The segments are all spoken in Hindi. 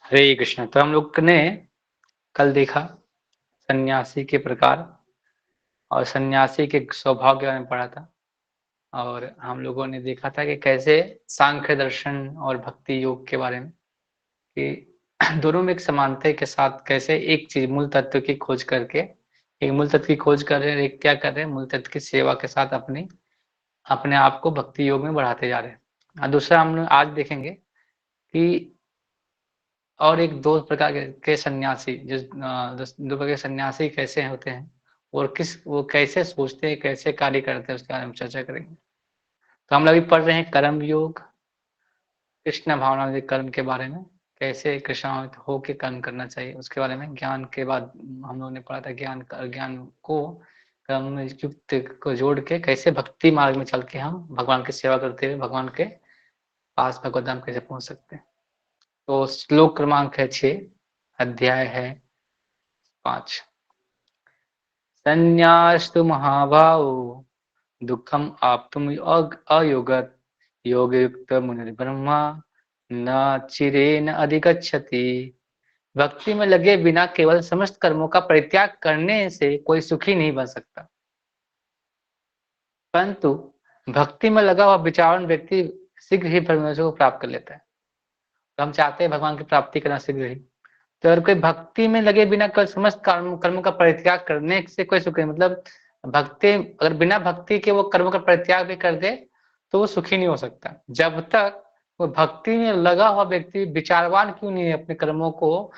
हरे कृष्ण। तो हम लोग ने कल देखा सन्यासी के प्रकार और सन्यासी के स्वभाव के बारे में पढ़ा था। और हम लोगों ने देखा था कि कैसे सांख्य दर्शन और भक्ति योग के बारे में कि दोनों में एक समानता के साथ कैसे एक चीज मूल तत्व की खोज करके एक मूल तत्व की खोज कर रहे हैं, एक क्या कर रहे हैं, मूल तत्व की सेवा के साथ अपनी अपने आप को भक्ति योग में बढ़ाते जा रहे हैं। और दूसरा हम लोग आज देखेंगे कि और एक दो प्रकार के सन्यासी दो प्रकार के सन्यासी कैसे होते हैं और वो कैसे सोचते हैं, कैसे कार्य करते हैं, उसके बारे में चर्चा करेंगे। तो हम लोग अभी पढ़ रहे हैं कर्म योग, कृष्ण भावना कर्म के बारे में, कैसे कृष्ण होके कर्म करना चाहिए उसके बारे में। ज्ञान के बाद हम लोगों ने पढ़ा था ज्ञान ज्ञान को कर्म में युक्त को जोड़ के कैसे भक्ति मार्ग में चल के हम भगवान की सेवा करते हुए भगवान के पास भगवत धाम कैसे पहुंच सकते हैं। तो श्लोक क्रमांक है 6, अध्याय है 5। संन्यास्तु महाभावो दुःखम् आप्तुम् अयुगत योगयुक्त मुनिर्ब्रह्मा न चिरेण अधिगच्छति। भक्ति में लगे बिना केवल समस्त कर्मों का परित्याग करने से कोई सुखी नहीं बन सकता, परंतु भक्ति में लगा हुआ विचारवान व्यक्ति शीघ्र ही परमेश्वर को प्राप्त कर लेता है। तो हम चाहते हैं भगवान की प्राप्ति करना शीघ्र ही। तो अगर कोई भक्ति में लगे बिना कोई समस्त कर्मों का परित्याग करने से कोई सुखी नहीं, मतलब भक्ति अगर बिना भक्ति के वो कर्मों का परित्याग भी कर दे तो वो सुखी नहीं हो सकता। जब तक वो भक्ति में लगा हुआ व्यक्ति विचारवान क्यों नहीं है, अपने कर्मों को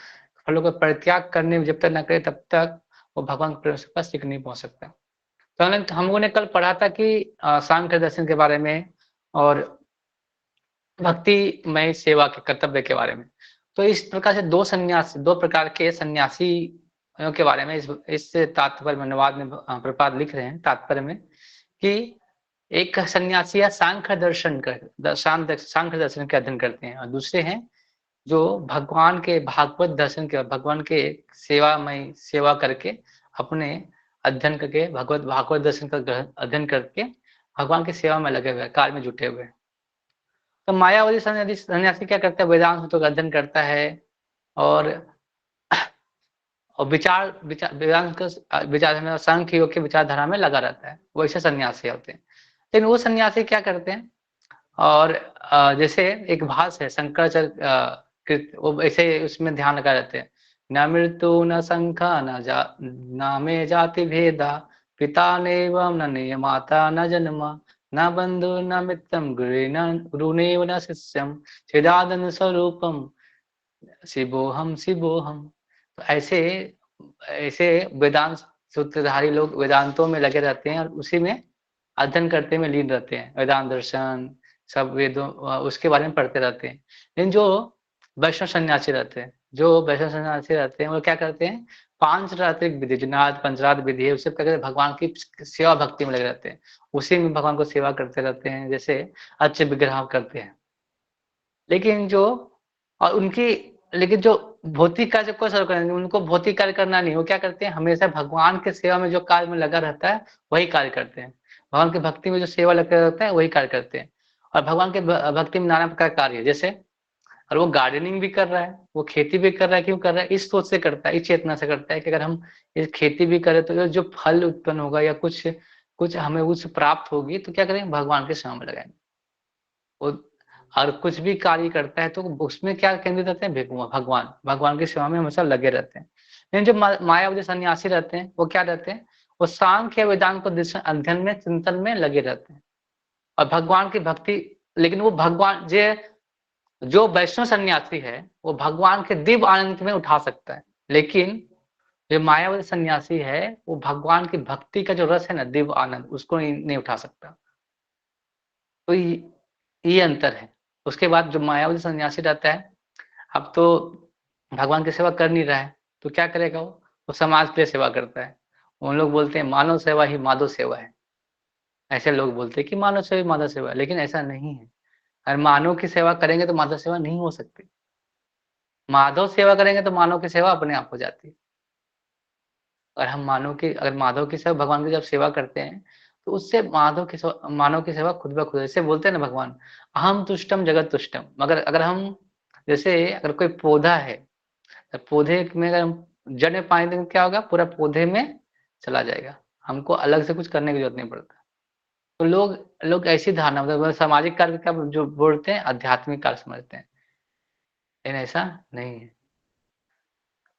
फलों का परित्याग करने में जब तक न करे तब तक वो भगवान के पास सीख नहीं पहुंच सकता। तो हम लोगों ने कल पढ़ा था कि सांख्य दर्शन के बारे में और भक्तिमय सेवा के कर्तव्य के बारे में। तो इस प्रकार से दो प्रकार के सन्यासी के बारे में इस तात्पर्य में अनुवाद में प्रपात लिख रहे हैं तात्पर्य में कि एक सन्यासी या सांख्य दर्शन सांख्य दर्शन के अध्ययन करते हैं और दूसरे हैं जो भगवान के भागवत दर्शन के भगवान के सेवामय सेवा करके अपने अध्ययन करके भगवत भागवत दर्शन का अध्ययन करके भगवान की सेवा में लगे हुए कार्य में जुटे हुए। तो मायावादी सन्यासी क्या करता है, वेदांत का अध्ययन करता है और वेदांत का विचार सांख्य योग के विचारधारा में लगा रहता है, वैसे सन्यासी होते हैं। लेकिन वो सन्यासी क्या करते हैं और जैसे एक भाष है शंकराचार्य वो ऐसे उसमें ध्यान लगा रहते हैं। न मृत्यु न संख्या न में जाति भेदा पिता नैवं न नियमाता न जन्म न बंधु न मित्रम गुरुनेव न शिष्यम चिदानंद स्वरूपम शिवोहम शिवोहम। तो ऐसे ऐसे वेदांत सूत्रधारी लोग वेदांतों में लगे रहते हैं और उसी में अध्ययन करते में लीन रहते हैं, वेदांत दर्शन सब वेदों उसके बारे में पढ़ते रहते हैं। लेकिन जो वैष्णव सन्यासी रहते हैं वो क्या करते हैं, पांच रात्रिक विधि जो नाद पंचरात विधि है उसे करके भगवान की सेवा भक्ति में लगे रहते हैं, उसी में भगवान को सेवा करते रहते हैं, जैसे अच्छे विग्रह करते हैं। लेकिन जो और उनकी लेकिन जो भौतिक कार्य को सर्व करेंगे, उनको भौतिक कार्य करना नहीं, वो क्या करते हैं हमेशा भगवान के सेवा में जो कार्य में लगा रहता है वही कार्य करते हैं। भगवान की भक्ति में जो सेवा लगा रहता है वही कार्य करते हैं। और भगवान के भक्ति में नाना प्रकार कार्य है, जैसे और वो गार्डनिंग भी कर रहा है, वो खेती भी कर रहा है, क्यों कर रहा है, इस सोच से करता है, इस चेतना से करता है कि अगर हम इस खेती भी करें तो जो फल उत्पन्न होगा या कुछ कुछ हमें उससे प्राप्त होगी तो क्या करेंगे, भगवान के सेवा में लगाएंगे। वो और कुछ भी कार्य करता है तो उसमें क्या केंद्रित रहते हैं, भगवान भगवान की सेवा में हमेशा लगे रहते हैं। लेकिन जो मायावादी सन्यासी रहते हैं वो क्या रहते हैं, वो सांख्य वेदांत को अध्ययन में चिंतन में लगे रहते हैं और भगवान की भक्ति। लेकिन वो भगवान जो वैष्णव सन्यासी है वो भगवान के दिव्य आनंद में उठा सकता है, लेकिन जो मायावादी सन्यासी है वो भगवान की भक्ति का जो रस है ना, दिव्य आनंद, उसको नहीं उठा सकता। तो ये अंतर है। उसके बाद जो मायावादी सन्यासी रहता है, अब तो भगवान की सेवा कर नहीं रहा है तो क्या करेगा, वो समाज के लिए सेवा करता है। उन लोग बोलते हैं मानव सेवा ही माधव सेवा है। ऐसे लोग बोलते हैं कि मानव सेवा ही माधव सेवा है, लेकिन ऐसा नहीं है। अगर मानव की सेवा करेंगे तो माधव सेवा नहीं हो सकती। माधव सेवा करेंगे तो मानव की सेवा अपने आप हो जाती है। और हम अगर माधव की सेवा भगवान की जब सेवा करते हैं तो उससे मानव की सेवा खुद ब खुद, जैसे बोलते हैं ना भगवान, अहम तुष्टम जगत तुष्टम। मगर अगर हम जैसे अगर कोई पौधा है, तो पौधे में अगर हम जड़ में पानी देंगे क्या होगा? पूरा पौधे में चला जाएगा। हमको अलग से कुछ करने की ज़रूरत नहीं पड़ता। तो लोग लोग ऐसी धारणा मतलब सामाजिक कार्य क्या जो बोलते हैं आध्यात्मिक कार्य समझते हैं, लेकिन ऐसा नहीं है।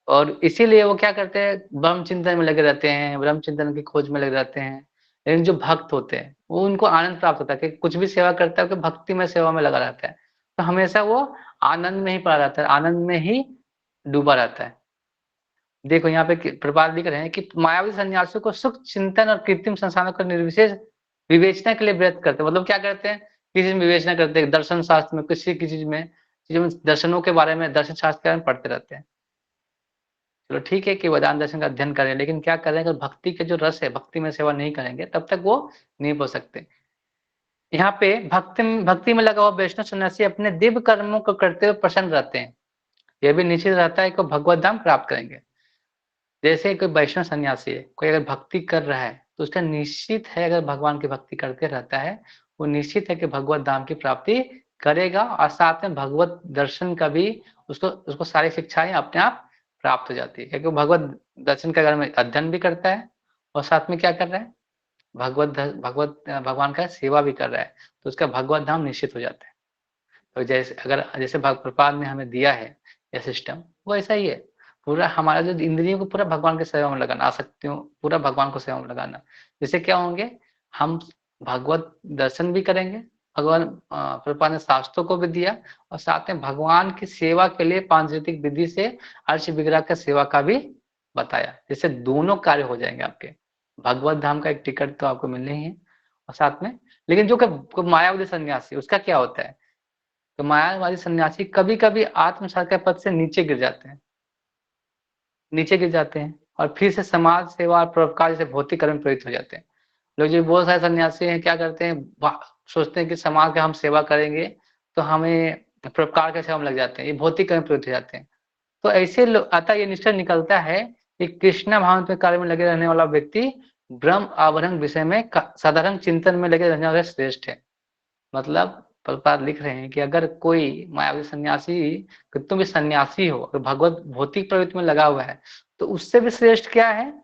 और इसीलिए वो क्या करते हैं ब्रह्म चिंतन में लगे रहते हैं, ब्रह्म चिंतन की खोज में लगे रहते हैं। लेकिन जो भक्त होते हैं, वो उनको आनंद प्राप्त होता है कि कुछ भी सेवा करता है कि भक्ति में सेवा में लगा रहता है। तो हमेशा वो आनंद में ही पड़ा रहता है, आनंद में ही डूबा रहता है। देखो यहाँ पे कि प्रभुपाद लिख रहे हैं कि मायावी सन्यासियों को सुख चिंतन और कृत्रिम संसाधनों का निर्विशेष विवेचना के लिए व्यर्थ करते हैं। मतलब क्या करते हैं? किसी में विवेचना करते हैं, दर्शन शास्त्र में, किसी चीज़ों में दर्शनों के बारे में, दर्शन शास्त्र के बारे में पढ़ते रहते हैं। चलो ठीक है कि वेदांत दर्शन का अध्ययन करें, लेकिन क्या करें अगर भक्ति के जो रस है, भक्ति में सेवा नहीं करेंगे, तब तक वो नहीं पहुँच सकते। यहाँ पे भक्ति में लगा हुआ वैष्णव सन्यासी अपने दिव्य कर्मों को करते हुए प्रसन्न रहते हैं। ये भी निश्चित रहता है कि वो भगवत धाम प्राप्त करेंगे। जैसे कोई वैष्णव सन्यासी है, कोई अगर भक्ति कर रहा है, तो उसका निश्चित है अगर भगवान की भक्ति करते रहता है, वो निश्चित है कि भगवत धाम की प्राप्ति करेगा और साथ में भगवत दर्शन का भी उसको उसको सारी शिक्षाएँ अपने आप प्राप्त हो जाती है। क्योंकि वो भगवत दर्शन का अगर में अध्ययन भी करता है और साथ में क्या कर रहा है? भगवान का सेवा भी कर रहा है, तो उसका भगवत धाम निश्चित हो जाता है। तो जैसे प्रभुपाद ने हमें दिया है ये सिस्टम, वो ऐसा ही है। पूरा हमारा जो इंद्रियों को पूरा भगवान की सेवा में लगाना, आसक्तियों पूरा भगवान को सेवा में लगाना। जिससे क्या होंगे? हम भगवत दर्शन भी करेंगे, प्रभुपाद ने शास्त्रों को भी दिया और साथ में भगवान की सेवा के लिए पांचजन्यतिक विधि से अर्च विग्रह का सेवा का भी बताया। जिससे दोनों कार्य हो जाएँगे आपके। भगवत धाम का एक टिकट तो आपको मिलना ही है और साथ में लेकिन जो मायावादी सन्यासी उसका क्या होता है? तो मायावादी सन्यासी कभी-कभी आत्म के पद से नीचे गिर जाते हैं और फिर से समाज सेवा और परोपकार जैसे भौतिक कर्म में प्रवृत्त हो जाते हैं। लोग जो बहुत सारे सन्यासी हैं क्या करते हैं सोचते हैं कि समाज का हम सेवा करेंगे तो हमें परोपकार की सेवा में लग जाते हैं। ये भौतिक कर्म में प्रवृत्त हो जाते हैं। तो ऐसे लो अतः ये निश्चय निकलता है कि कृष्ण भावनात्मक कार्य में लगे रहने वाला व्यक्ति ब्रह्म आवरण विषय में साधारण चिंतन में लगे रहने वाला श्रेष्ठ है। मतलब प्रभुपाद लिख रहे हैं कि अगर कोई मायावी सन्यासी कितनों भी सन्यासी हो, अगर भगवत भौतिक प्रवृत्ति में लगा हुआ है, तो उससे भी श्रेष्ठ क्या है?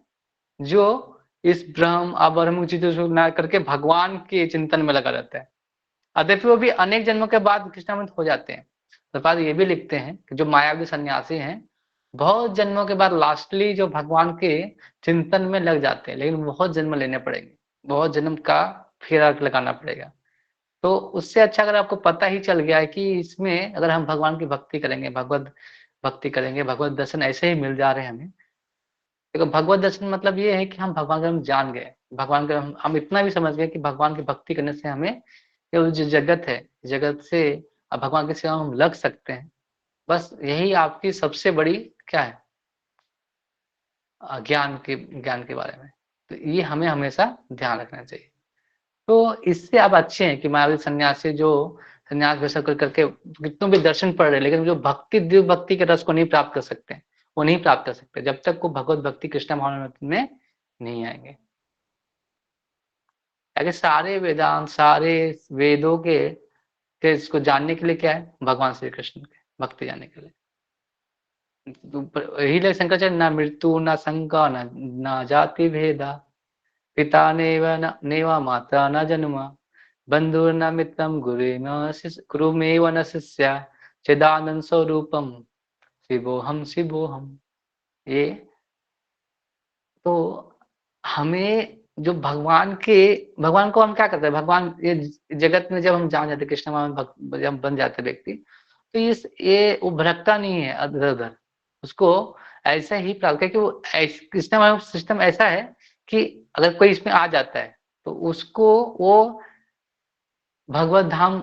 जो इस ब्रह्म अब्रह्म चीज़ों को ना करके भगवान के चिंतन में लगा रहता है। अद्यपि वो भी अनेक जन्मों के बाद कृष्णामृत हो जाते हैं। प्रभुपाद ये भी लिखते हैं कि जो मायावी सन्यासी हैं, बहुत जन्मों के बाद लास्टली जो भगवान के चिंतन में लग जाते हैं, लेकिन बहुत जन्म लेने पड़ेंगे। बहुत जन्म का फेरा लगाना पड़ेगा। तो उससे अच्छा अगर आपको पता ही चल गया है कि इसमें अगर हम भगवान की भक्ति करेंगे, भगवत भक्ति करेंगे, भगवत दर्शन ऐसे ही मिल जा रहे हैं हमें। देखो भगवत दर्शन मतलब ये है कि हम भगवान को हम जान गए। भगवान को हम इतना भी समझ गए कि भगवान की भक्ति करने से हमें ये जो जगत है, जगत से भगवान की सेवा में हम लग सकते हैं। बस यही आपकी सबसे बड़ी क्या है? ज्ञान के बारे में। तो ये हमें हमेशा ध्यान रखना चाहिए। तो इससे आप अच्छे हैं कि मायावी सन्यासी जो सन्यास वैसा करके कितनों भी दर्शन पढ़ रहे हैं, लेकिन जो दिव्य भक्ति के रस को नहीं प्राप्त कर सकते हैं, वो नहीं प्राप्त कर सकते जब तक वो भगवत भक्ति कृष्ण भावनामृत में नहीं आएँगे। ताकि सारे वेदांत, सारे वेदों के इसको जानने के लिए क्या है? भगवान श्री कृष्ण के भक्ति जानने के लिए। यही ले शंकराचार्य ना मृत्यु, ना शंका, ना जाति भेदा, पिता नैव माता न जन्म, बंधुर्न मित्रं गुरुमेव न शिष्य, चिदानंद स्वरूपम शिवोहम। ये तो हमें जो भगवान को हम क्या करते हैं? भगवान ये जगत में जब हम जान जाते हैं कृष्ण में जब बन जाते हैं व्यक्ति, तो ये वो भटकता नहीं है इधर-उधर। उसको ऐसा ही प्राप्त है कि वो कृष्ण में सिस्टम ऐसा है कि अगर कोई इसमें आ जाता है, तो उसको वो भगवत धाम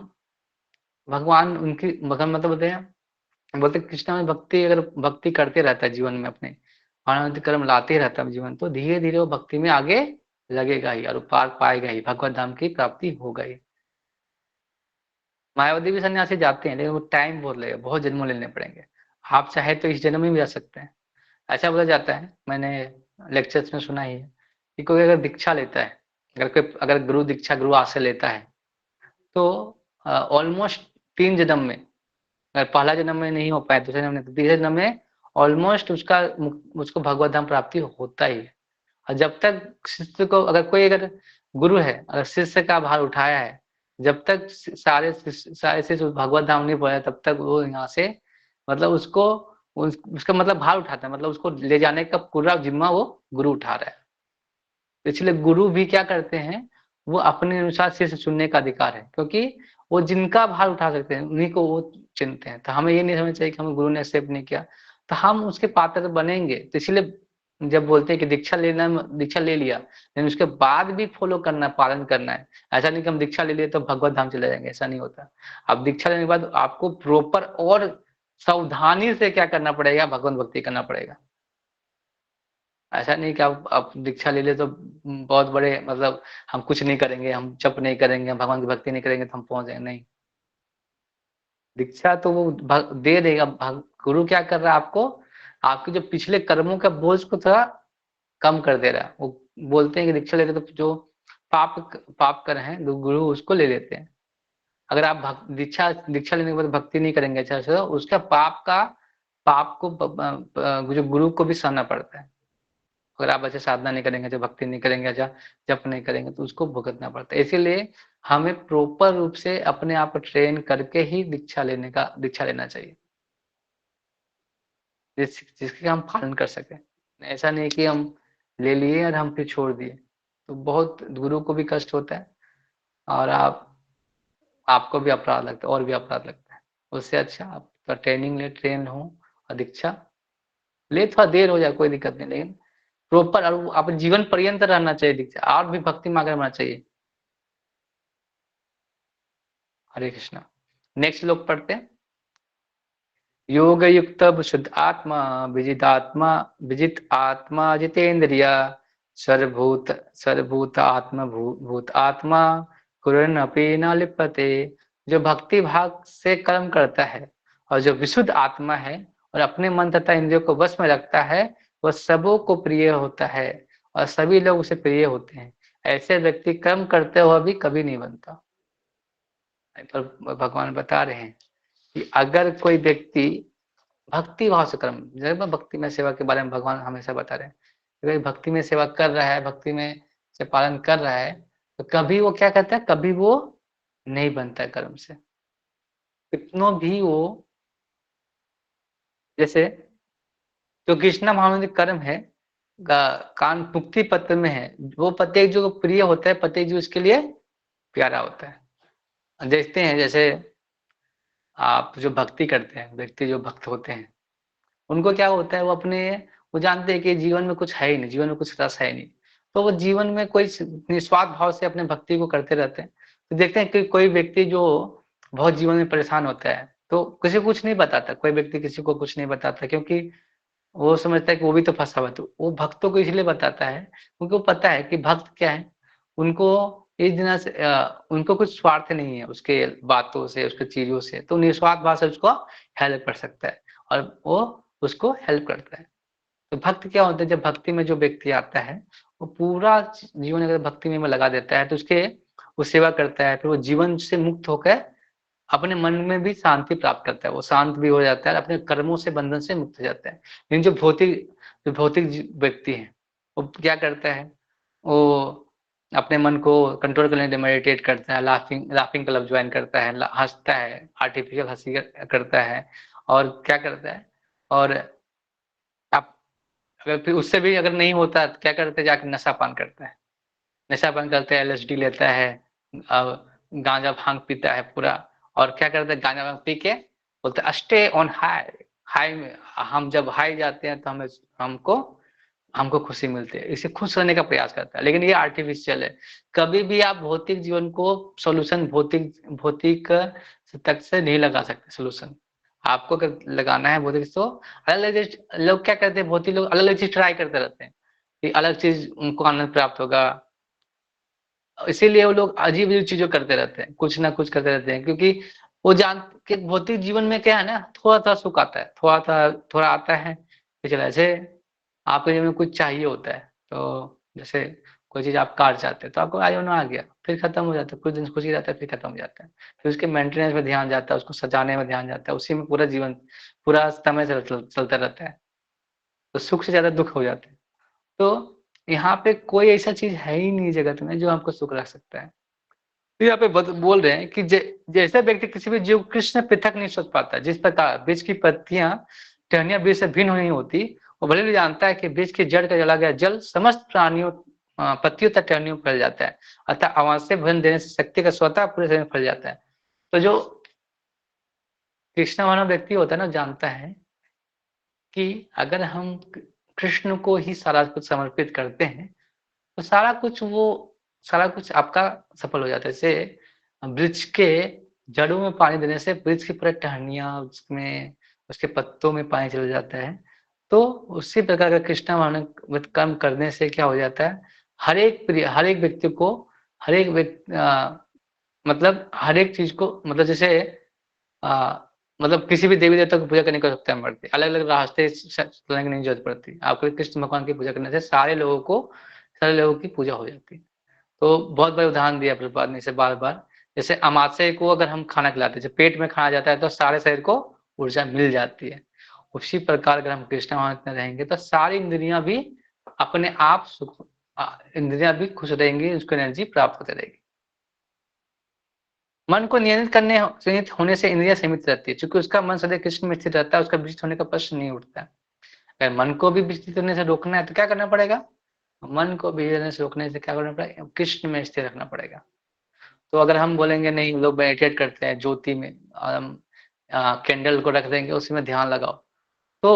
भगवान उनकी भगवान मतलब बोलते हैं कृष्ण में भक्ति करते रहता है जीवन में अपने आनंद कर्म लाते रहता है जीवन, तो धीरे धीरे वो भक्ति में आगे लगेगा ही और पार पाएगा ही, भगवत धाम की प्राप्ति होगा ही। मायावती भी सन्यासी जाते हैं, लेकिन वो टाइम बहुत लगेगा, बहुत जन्म लेने पड़ेंगे। आप चाहे तो इस जन्म में भी जा सकते हैं। ऐसा बोला जाता है, मैंने लेक्चर्स में सुना ही है कि कोई अगर दीक्षा लेता है, अगर गुरु दीक्षा गुरु आश्रय लेता है, तो ऑलमोस्ट 3 जन्म में अगर पहला जन्म में नहीं हो पाया, दूसरे जन्म में, तो तीसरे जन्म में ऑलमोस्ट उसको भगवत धाम प्राप्ति होता ही है। और जब तक शिष्य को, अगर गुरु है, अगर शिष्य का भार उठाया है, जब तक सारे शिष्य भगवत धाम नहीं पहुंचे, तब तक वो यहाँ से, मतलब उसका मतलब भार उठाता है, मतलब उसको ले जाने का पूरा जिम्मा वो गुरु उठा रहा है। इसलिए गुरु भी क्या करते हैं, वो अपने अनुसार शिष्य चुनने का अधिकार है, क्योंकि वो जिनका भार उठा सकते हैं उन्हीं को वो चुनते हैं। तो हमें ये नहीं समझना चाहिए कि हमें गुरु ने एक्सेप्ट नहीं किया तो हम उसके पात्र बनेंगे। तो इसलिए जब बोलते हैं कि दीक्षा ले लिया, लेकिन उसके बाद भी फॉलो करना, पालन करना है। ऐसा नहीं कि हम दीक्षा ले लिए तो भगवत धाम चले जाएंगे, ऐसा नहीं होता। अब दीक्षा लेने के बाद आपको प्रॉपर और सावधानी से क्या करना पड़ेगा, भगवत भक्ति करना पड़ेगा। ऐसा नहीं कि आप दीक्षा ले ले तो बहुत बड़े, मतलब हम कुछ नहीं करेंगे, हम जप नहीं करेंगे, हम भगवान की भक्ति नहीं करेंगे तो हम पहुंच जाएंगे, नहीं। दीक्षा तो वो दे देगा। गुरु क्या कर रहा है, आपको आपके जो पिछले कर्मों का बोझ को थोड़ा कम कर दे रहा है। वो बोलते हैं कि दीक्षा लेते तो जो पाप पाप कर हैं गुरु उसको ले लेते हैं। अगर आप दीक्षा दीक्षा लेने के बाद भक्ति नहीं करेंगे अच्छा से, तो उसका पाप को जो गुरु को भी सहना पड़ता है। अगर आप अच्छे साधना नहीं करेंगे, अच्छा भक्ति नहीं करेंगे, अच्छा जप नहीं करेंगे, तो उसको भुगतना पड़ता है। इसीलिए हमें प्रॉपर रूप से अपने आप को ट्रेन करके ही दीक्षा लेना चाहिए, जिसके हम पालन कर सकें। ऐसा नहीं कि हम ले लिए और हम फिर छोड़ दिए, तो बहुत गुरु को भी कष्ट होता है और आपको भी अपराध लगता है, और भी अपराध लगता है। उससे अच्छा आप ट्रेनिंग ले, ट्रेन हो और दीक्षा ले, थोड़ा देर हो जाए कोई दिक्कत नहीं, लेकिन प्रॉपर और आप जीवन पर्यंत रहना चाहिए दीक्षा, और भी भक्ति मार्ग में रहना चाहिए। हरे कृष्णा। नेक्स्ट लोग पढ़ते हैं। योग युक्त शुद्ध आत्मा, विजित आत्मा जितेंद्रिय, सर्वभूत सर्वभूत आत्मा भूत आत्मा, कुरन अपि न लिप्यते। जो भक्ति भाग से कर्म करता है और जो विशुद्ध आत्मा है और अपने मन तथा इंद्रियों को वश में रखता है, वह सबों को प्रिय होता है और सभी लोग उसे प्रिय होते हैं। ऐसे व्यक्ति कर्म करते हुए भी कभी नहीं बनता। पर भगवान बता रहे हैं कि अगर कोई व्यक्ति भक्ति भाव से कर्म, जब भक्ति में सेवा के बारे में भगवान हमेशा बता रहे हैं, अगर भक्ति में सेवा कर रहा है, भक्ति में से पालन कर रहा है, तो कभी वो क्या कहता है, कभी वो नहीं बनता है कर्म से। कितनों भी वो, जैसे जो कृष्णा महानंद कर्म है, कान मुक्ति पत्र में है, वो प्रत्येक जो प्रिय होता है, प्रत्येक जो उसके लिए प्यारा होता है। देखते हैं जैसे आप जो भक्ति करते हैं, व्यक्ति जो भक्त होते हैं, उनको क्या होता है, वो जानते हैं कि जीवन में कुछ है ही नहीं, जीवन में कुछ रस है ही नहीं, तो वो जीवन में कोई निस्वार्थ भाव से अपने भक्ति को करते रहते हैं। तो देखते हैं कि कोई व्यक्ति जो बहुत जीवन में परेशान होता है, तो किसी को कुछ नहीं बताता, कोई व्यक्ति किसी को कुछ नहीं बताता, क्योंकि वो समझता है कि वो भी तो फंसा हुआ है। तो वो भक्तों को इसलिए बताता है क्योंकि वो पता है कि भक्त क्या है, उनको इस दिन से उनको कुछ स्वार्थ नहीं है उसके बातों से, उसके चीजों से, तो निस्वार्थ भाव से उसको हेल्प कर सकता है और वो उसको हेल्प करता है। तो भक्त क्या होता है, जब भक्ति में जो व्यक्ति आता है, वो पूरा जीवन अगर भक्ति में लगा देता है, तो वो सेवा करता है, फिर वो जीवन से मुक्त होकर अपने मन में भी शांति प्राप्त करता है, वो शांत भी हो जाता है, अपने कर्मों से बंधन से मुक्त हो जाता है। लेकिन जो भौतिक व्यक्ति है, वो क्या करता है, वो अपने मन को कंट्रोल करने के लिए मेडिटेट करता है, लाफिंग क्लब ज्वाइन करता है, हंसता है, आर्टिफिशियल हंसी करता है, और क्या करता है, और आप अगर फिर उससे भी अगर नहीं होता तो क्या करते हैं, जाके नशा पान करता है, नशा पान करते हैं, एलएसडी लेता है, गांजा भांग पीता है पूरा, और क्या करते हैं, गांजा भांग पी के बोलते हैं स्टे ऑन हाई, हाई में हम जब हाई जाते हैं तो हमको हमको खुशी मिलती है, इसे खुश रहने का प्रयास करता है। लेकिन ये आर्टिफिशियल है। कभी भी आप भौतिक जीवन को सोल्यूशन भौतिक तक से नहीं लगा सकते सोल्यूशन। आपको अगर लगाना है भौतिक, तो अलग अलग लोग क्या करते हैं, भौतिक लोग अलग अलग चीज ट्राई करते रहते हैं कि अलग चीज उनको आनंद प्राप्त होगा, इसीलिए वो लोग अजीब-अजीब चीज़ें करते रहते हैं, कुछ ना कुछ करते रहते हैं, क्योंकि वो जान के भौतिक जीवन में क्या है ना, थोड़ा-सा सुख आता है, थोड़ा आता है, फिर चला। जैसे आपके जीवन में कुछ चाहिए होता है, तो जैसे कोई चीज़ आप कार चाहते हैं तो आपको आई आ गया, फिर खत्म हो जाता है, कुछ दिन खुशी रहता है, फिर खत्म हो जाता है। फिर उसके मेंटेनेंस में ध्यान जाता है, उसको सजाने में ध्यान जाता है, उसी में पूरा जीवन, पूरा समय चलता रहता है। तो सुख से ज़्यादा दुःख हो जाते हैं। तो यहाँ पे कोई ऐसा चीज़ है ही नहीं जगत में जो आपको सुख रख सकता है। तो यहाँ पे बोल रहे हैं कि जैसे व्यक्ति किसी भी जीव कृष्ण पृथक नहीं सोच पाता, जिस प्रकार वृक्ष की पत्तियां टहनियां बीज से भिन्न नहीं होती, वो भले भी जानता है कि वृक्ष की जड़ का जला गया जल समस्त प्राणियों पत्तियों तक टहनियों में फैल जाता है, अतः आवाज से भजन देने से शक्ति का स्वतः पूरे शरीर में फैल जाता है। तो जो कृष्ण मानव व्यक्ति होता है ना, जानता है कि अगर हम कृष्ण को ही सारा कुछ समर्पित करते हैं तो सारा कुछ आपका सफल हो जाता है। जैसे वृक्ष के जड़ों में पानी देने से वृक्ष की पूरी टहनियाँ उसमें, उसके पत्तों में पानी चला जाता है। तो उसी प्रकार का कृष्णावरण कर्म करने से क्या हो जाता है, हर एक व्यक्ति को, हर एक मतलब हर एक चीज़ को, मतलब जैसे अ, मतलब किसी भी देवी-देवता की पूजा करने की आवश्यकता नहीं पड़ती। अलग-अलग रास्ते चलने की नहीं जरूरत पड़ती। आपको कृष्ण भगवान की पूजा करने से सारे लोगों की पूजा हो जाती है। तो बहुत बड़े उदाहरण दिया प्रभुपाद ने इसे बार-बार। जैसे अमाशय को अगर हम खाना खिलाते हैं, जब पेट में खाना जाता है तो सारे शरीर को ऊर्जा मिल जाती है। उसी प्रकार अगर हम कृष्ण भावना में रहेंगे तो सारी इंद्रियाँ भी अपने आप इंद्रियाँ भी खुश रहेंगी, उसको एनर्जी प्राप्त होती रहेगी। मन को नियंत्रित होने से इंद्रियाँ सीमित रहती है, चूँकि उसका मन सदैव कृष्ण में स्थित रहता है, उसका विचलित होने का प्रश्न नहीं उठता है। अगर मन को भी विचलित होने से रोकना है तो क्या करना पड़ेगा? मन को विचलने से रोकने से क्या करना पड़ेगा? कृष्ण में स्थिर रखना पड़ेगा। तो अगर हम बोलेंगे नहीं, लोग मेडिटेट करते हैं ज्योति में, कैंडल को रख देंगे उसी में ध्यान लगाओ, तो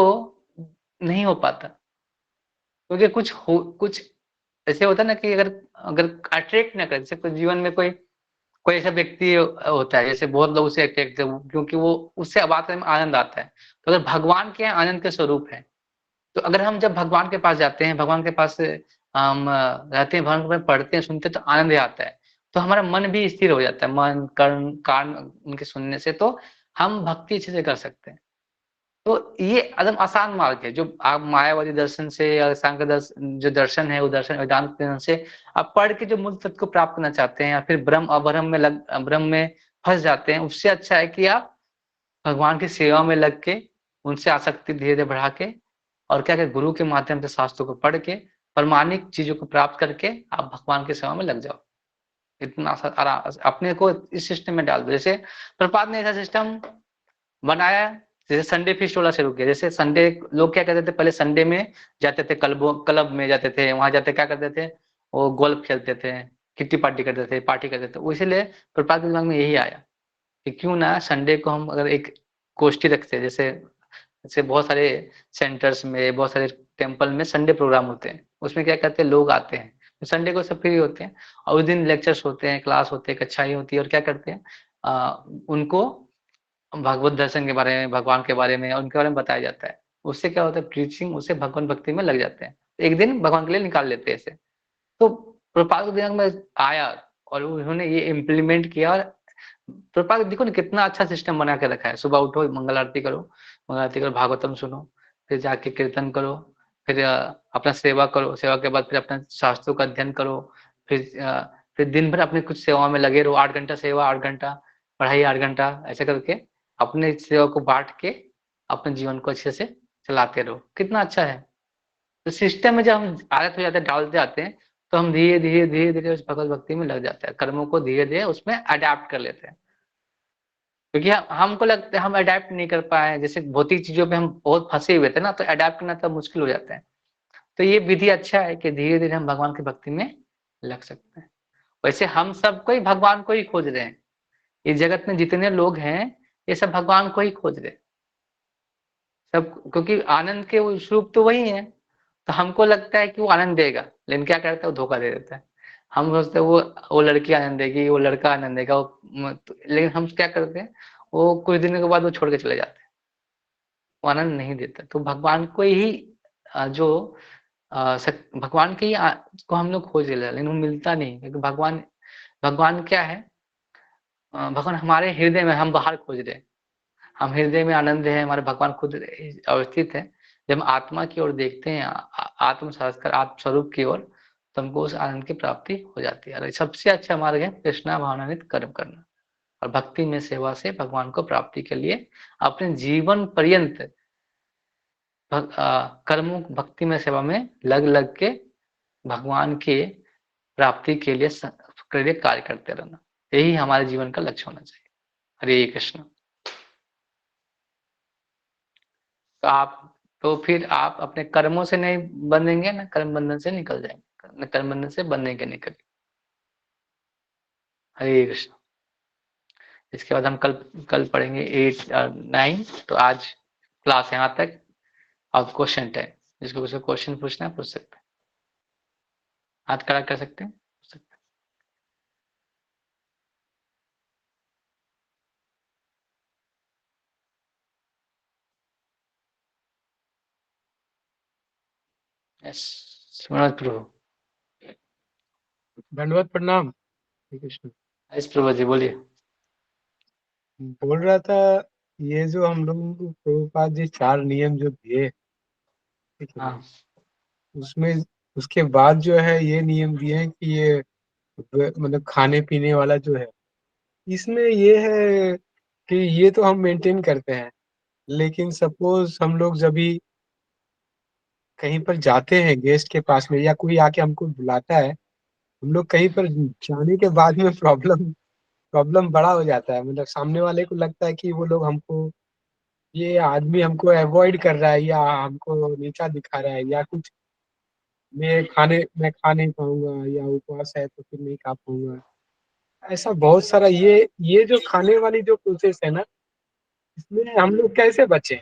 नहीं हो पाता। क्योंकि कुछ ऐसे होता है ना कि अगर अगर अट्रैक्ट ना करे, जैसे कोई जीवन में कोई ऐसा व्यक्ति होता है, जैसे बहुत लोग उसे अट्रैक्ट क्योंकि वो उससे बात करने में आनंद आता है। तो अगर भगवान के यहाँ आनंद का स्वरूप है, तो अगर हम जब भगवान के पास जाते हैं, भगवान के पास हम रहते हैं, भगवान के बारे में पढ़ते हैं, सुनते हैं तो आनंद आता है। तो हमारा मन भी स्थिर हो जाता है, मन, कर्म, कान उनके सुनने से, तो हम भक्ति अच्छे से कर सकते हैं। तो ये एकदम आसान मार्ग है, जो आप मायावादी दर्शन से या सांख्य जो दर्शन है, वो दर्शन वेदांत दर्शन से आप पढ़ के जो मूल तत्व को प्राप्त करना चाहते हैं या फिर ब्रह्म में फँस जाते हैं, उससे अच्छा है कि आप भगवान की सेवा में लग के, उनसे आसक्ति धीरे-धीरे बढ़ा के और क्या करें, गुरु के माध्यम से शास्त्रों को पढ़ के, प्रामाणिक चीज़ों को प्राप्त करके आप भगवान की सेवा में लग जाओ। इतना सा अपने को इस सिस्टम में डाल दो। जैसे प्रभुपाद ने ऐसा सिस्टम बनाया, जैसे संडे फीस्ट वाला शुरू किया। जैसे संडे लोग क्या करते थे, पहले संडे में जाते थे, क्लब में जाते थे, वहाँ जाते क्या करते थे, वो गोल्फ खेलते थे, किट्टी पार्टी करते थे, पार्टी करते थे। इसीलिए प्रभुपाद के दिमाग में यही आया कि क्यों ना संडे को हम अगर एक गोष्ठी रखते हैं, जैसे जैसे बहुत सारे सेंटर्स में, बहुत सारे टेम्पल में संडे प्रोग्राम होते हैं। उसमें क्या करते हैं, लोग आते हैं। तो संडे को सब फ्री होते हैं और उस दिन लेक्चर्स होते हैं, क्लास होते हैं, कक्षाएँ होती है और क्या करते हैं, उनको भगवत दर्शन के बारे में, भगवान के बारे में, उनके बारे में बताया जाता है। उससे क्या होता है, प्रीचिंग, उससे भगवान भक्ति में लग जाते हैं। एक दिन भगवान के लिए निकाल लेते हैं इसे। तो प्रभुपाद के दिमाग में आया और उन्होंने ये इम्प्लीमेंट किया और प्रभुपाद देखो ना कितना अच्छा सिस्टम बना के रखा है। सुबह उठो, मंगल आरती करो, भागवतम सुनो, फिर जाके कीर्तन करो, फिर अपना सेवा करो, सेवा के बाद फिर अपना शास्त्रों का अध्ययन करो, फिर दिन भर अपनी कुछ सेवा में लगे रहो, 8 घंटा सेवा, 8 घंटा पढ़ाई, 8 घंटा ऐसे करके अपने सेवा को बाँट के अपने जीवन को अच्छे से चलाते रहो। कितना अच्छा है। तो सिस्टम में जब हम आदत हो जाते हैं, डालते जाते हैं, तो हम धीरे-धीरे उस भगवत भक्ति में लग जाते हैं। कर्मों को धीरे-धीरे उसमें अडॉप्ट कर लेते हैं। क्योंकि हमको लगता है हम अडॉप्ट नहीं कर पाए, जैसे भौतिक चीज़ों पे हम बहुत फँसे हुए थे ना, तो अडॉप्ट करना तब मुश्किल हो जाता है। तो ये विधि अच्छा है कि धीरे-धीरे हम भगवान की भक्ति में लग सकते हैं। वैसे हम सब कोई भगवान को ही खोज रहे हैं। इस जगत में जितने लोग हैं, ये सब भगवान को ही खोज रहे हैं। सब, क्योंकि आनंद के वो स्वरूप तो वही है। तो हमको लगता है कि वो आनंद देगा, लेकिन क्या करता है, वो धोखा दे देता है। हम सोचते हैं वो लड़की आनंद देगी, वो लड़का आनंद देगा, लेकिन हम क्या करते हैं, वो कुछ दिनों के बाद वो छोड़ के चले जाते हैं। वो आनंद नहीं देता। तो भगवान को ही जो भगवान के ही को हम लोग खोज रहे हैं, लेकिन वो मिलता नहीं, क्योंकि भगवान भगवान क्या है, भगवान हमारे हृदय में, हम बाहर खोज रहे हैं। हम हृदय में आनंद है, हमारे भगवान खुद अवस्थित है। जब हम आत्मा की ओर देखते हैं, आत्म साक्षात्कार, आत्म स्वरूप की ओर, तो हमको उस आनंद की प्राप्ति हो जाती है। और सबसे अच्छा मार्ग है कृष्णा भावनान्वित कर्म करना और भक्ति में सेवा से भगवान को प्राप्ति के लिए अपने जीवन पर्यंत कर्मों भक्ति में सेवा में लग के भगवान के प्राप्ति के लिए कार्य करते रहना। यही हमारे जीवन का लक्ष्य होना चाहिए। हरे कृष्ण। तो आप तो फिर आप अपने कर्मों से नहीं बंधेंगे ना कर्म बंधन से निकल जाएंगे, न कर्म बंधन से बंधने के नहीं कभी। हरे कृष्ण। इसके बाद हम कल पढ़ेंगे 8 और 9। तो आज क्लास यहाँ तक। अब क्वेश्चन टाइम, जिसको कुछ क्वेश्चन पूछना है पूछ सकते हैं, हाथ खड़ा कर सकते हैं, पूछ सकते हैं। यस मनोज प्रभु। दंडवत प्रणाम। श्री कृष्ण। यस प्रभु जी बोलिए। बोल रहा था, ये जो हम लोगों को प्रभुपाद जी 4 नियम जो दिए, ठीक है, हाँ उसमें उसके बाद जो है ये नियम दिए हैं कि ये मतलब खाने पीने वाला जो है, इसमें ये है कि ये तो हम मेंटेन करते हैं, लेकिन सपोज हम लोग जब भी कहीं पर जाते हैं गेस्ट के पास में या कोई आके हमको बुलाता है, हम लोग कहीं पर जाने के बाद में प्रॉब्लम प्रॉब्लम बड़ा हो जाता है। मतलब सामने वाले को लगता है कि वो लोग हमको, ये आदमी हमको अवॉइड कर रहा है या हमको नीचा दिखा रहा है या कुछ, मैं खा नहीं पाऊंगा या उपवास है तो फिर नहीं खा पाऊंगा। ऐसा बहुत सारा ये जो खाने वाली जो प्रोसेस है ना, इसमें हम लोग कैसे बचे?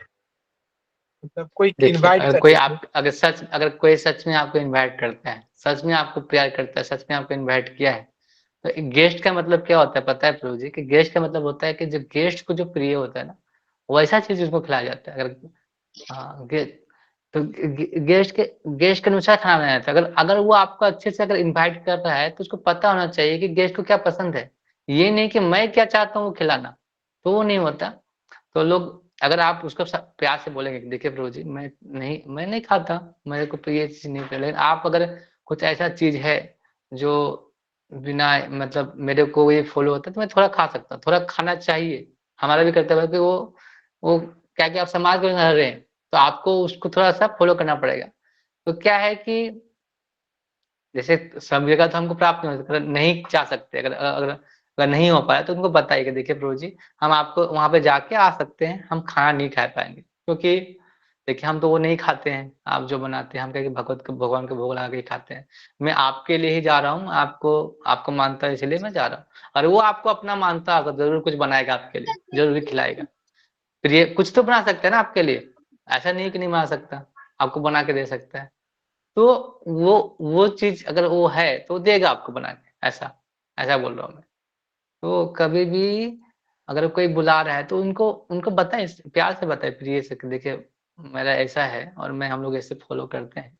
मतलब कोई देखिए, इनवाइट अगर कर कोई देते हैं। आप अगर कोई सच में आपको इनवाइट करता है, सच में आपको प्यार करता है, सच में आपको इनवाइट किया है, तो गेस्ट का मतलब क्या होता है पता है प्रभु जी? कि गेस्ट का मतलब होता है कि जो गेस्ट को जो प्रिय होता है ना, वैसा चीज उसको खिलाया जाता है। अगर हाँ तो गेस्ट के अनुसार खाना बनाया जाता है। अगर अगर वो आपको अच्छे से अगर इनवाइट कर रहा है तो उसको पता होना चाहिए कि गेस्ट को क्या पसंद है। ये नहीं कि मैं क्या चाहता हूँ वो खिलाना, तो वो नहीं होता। तो लोग, अगर आप उसको प्यार से बोलेंगे कि देखिए प्रभु जी मैं नहीं खाता, मेरे को तो ये चीज नहीं चाहिए, लेकिन आप अगर कुछ ऐसा चीज है जो बिना मतलब मेरे को ये फॉलो होता है तो मैं थोड़ा खा सकता हूँ, थोड़ा खाना चाहिए। हमारा भी कर्तव्य है कि वो क्या कि आप समाज में रह रहे हैं तो आपको उसको थोड़ा सा फॉलो करना पड़ेगा। तो क्या है कि जैसे सब जगह तो हमको प्राप्त नहीं हो सकता, नहीं जा सकते, अगर अगर अगर नहीं हो पाया तो उनको बताइए कि देखिए प्रभु जी हम आपको वहां पे जाके आ सकते हैं, हम खाना नहीं खा पाएंगे क्योंकि देखिए हम तो वो नहीं खाते हैं आप जो बनाते हैं, हम क्या कि भगवान के भोग लगा के ही खाते हैं। मैं आपके लिए ही जा रहा हूँ, आपको आपको मानता है इसलिए मैं जा रहा हूँ। और वो आपको अपना मानता होगा जरूर कुछ बनाएगा आपके लिए, जरूर खिलाएगा। फिर ये कुछ तो बना सकते हैं ना आपके लिए, ऐसा नहीं कि नहीं बना सकता, आपको बना के दे सकता है। तो वो चीज अगर वो है तो देगा आपको बना के, ऐसा ऐसा बोल रहा हूँ मैं। तो कभी भी अगर कोई बुला रहा है तो उनको उनको बताएं, प्यार से बताएं, प्रिय से कि देखिए मेरा ऐसा है और मैं हम लोग ऐसे फॉलो करते हैं,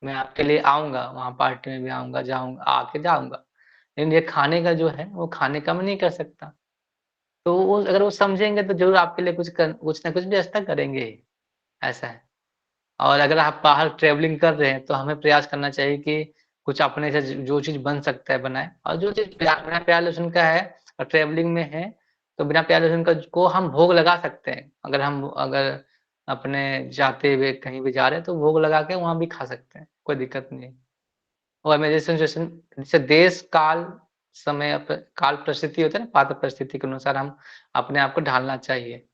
मैं आपके लिए आऊंगा, वहां पार्टी में भी आऊंगा, जाऊंगा, आके जाऊंगा, लेकिन ये खाने का जो है वो खाने का मैं नहीं कर सकता। तो वो अगर वो समझेंगे तो जरूर आपके लिए कुछ ना कुछ व्यवस्था करेंगे ही, ऐसा है। और अगर आप बाहर ट्रैवलिंग कर रहे हैं तो हमें प्रयास करना चाहिए कि कुछ अपने से जो चीज़ बन सकता है बनाएँ, और जो चीज़ बिना प्याज लहसुन का है और ट्रैवलिंग में है, तो बिना प्याज लहसुन का को हम भोग लगा सकते हैं। अगर अपने जाते हुए कहीं भी जा रहे हैं तो भोग लगा के वहाँ भी खा सकते हैं, कोई दिक्कत नहीं है। और इमेजिनेशन सिचुएशन जैसे देश, काल, समय काल परिस्थिति होता है ना, पात्र परिस्थिति के अनुसार हम अपने आप को ढालना चाहिए।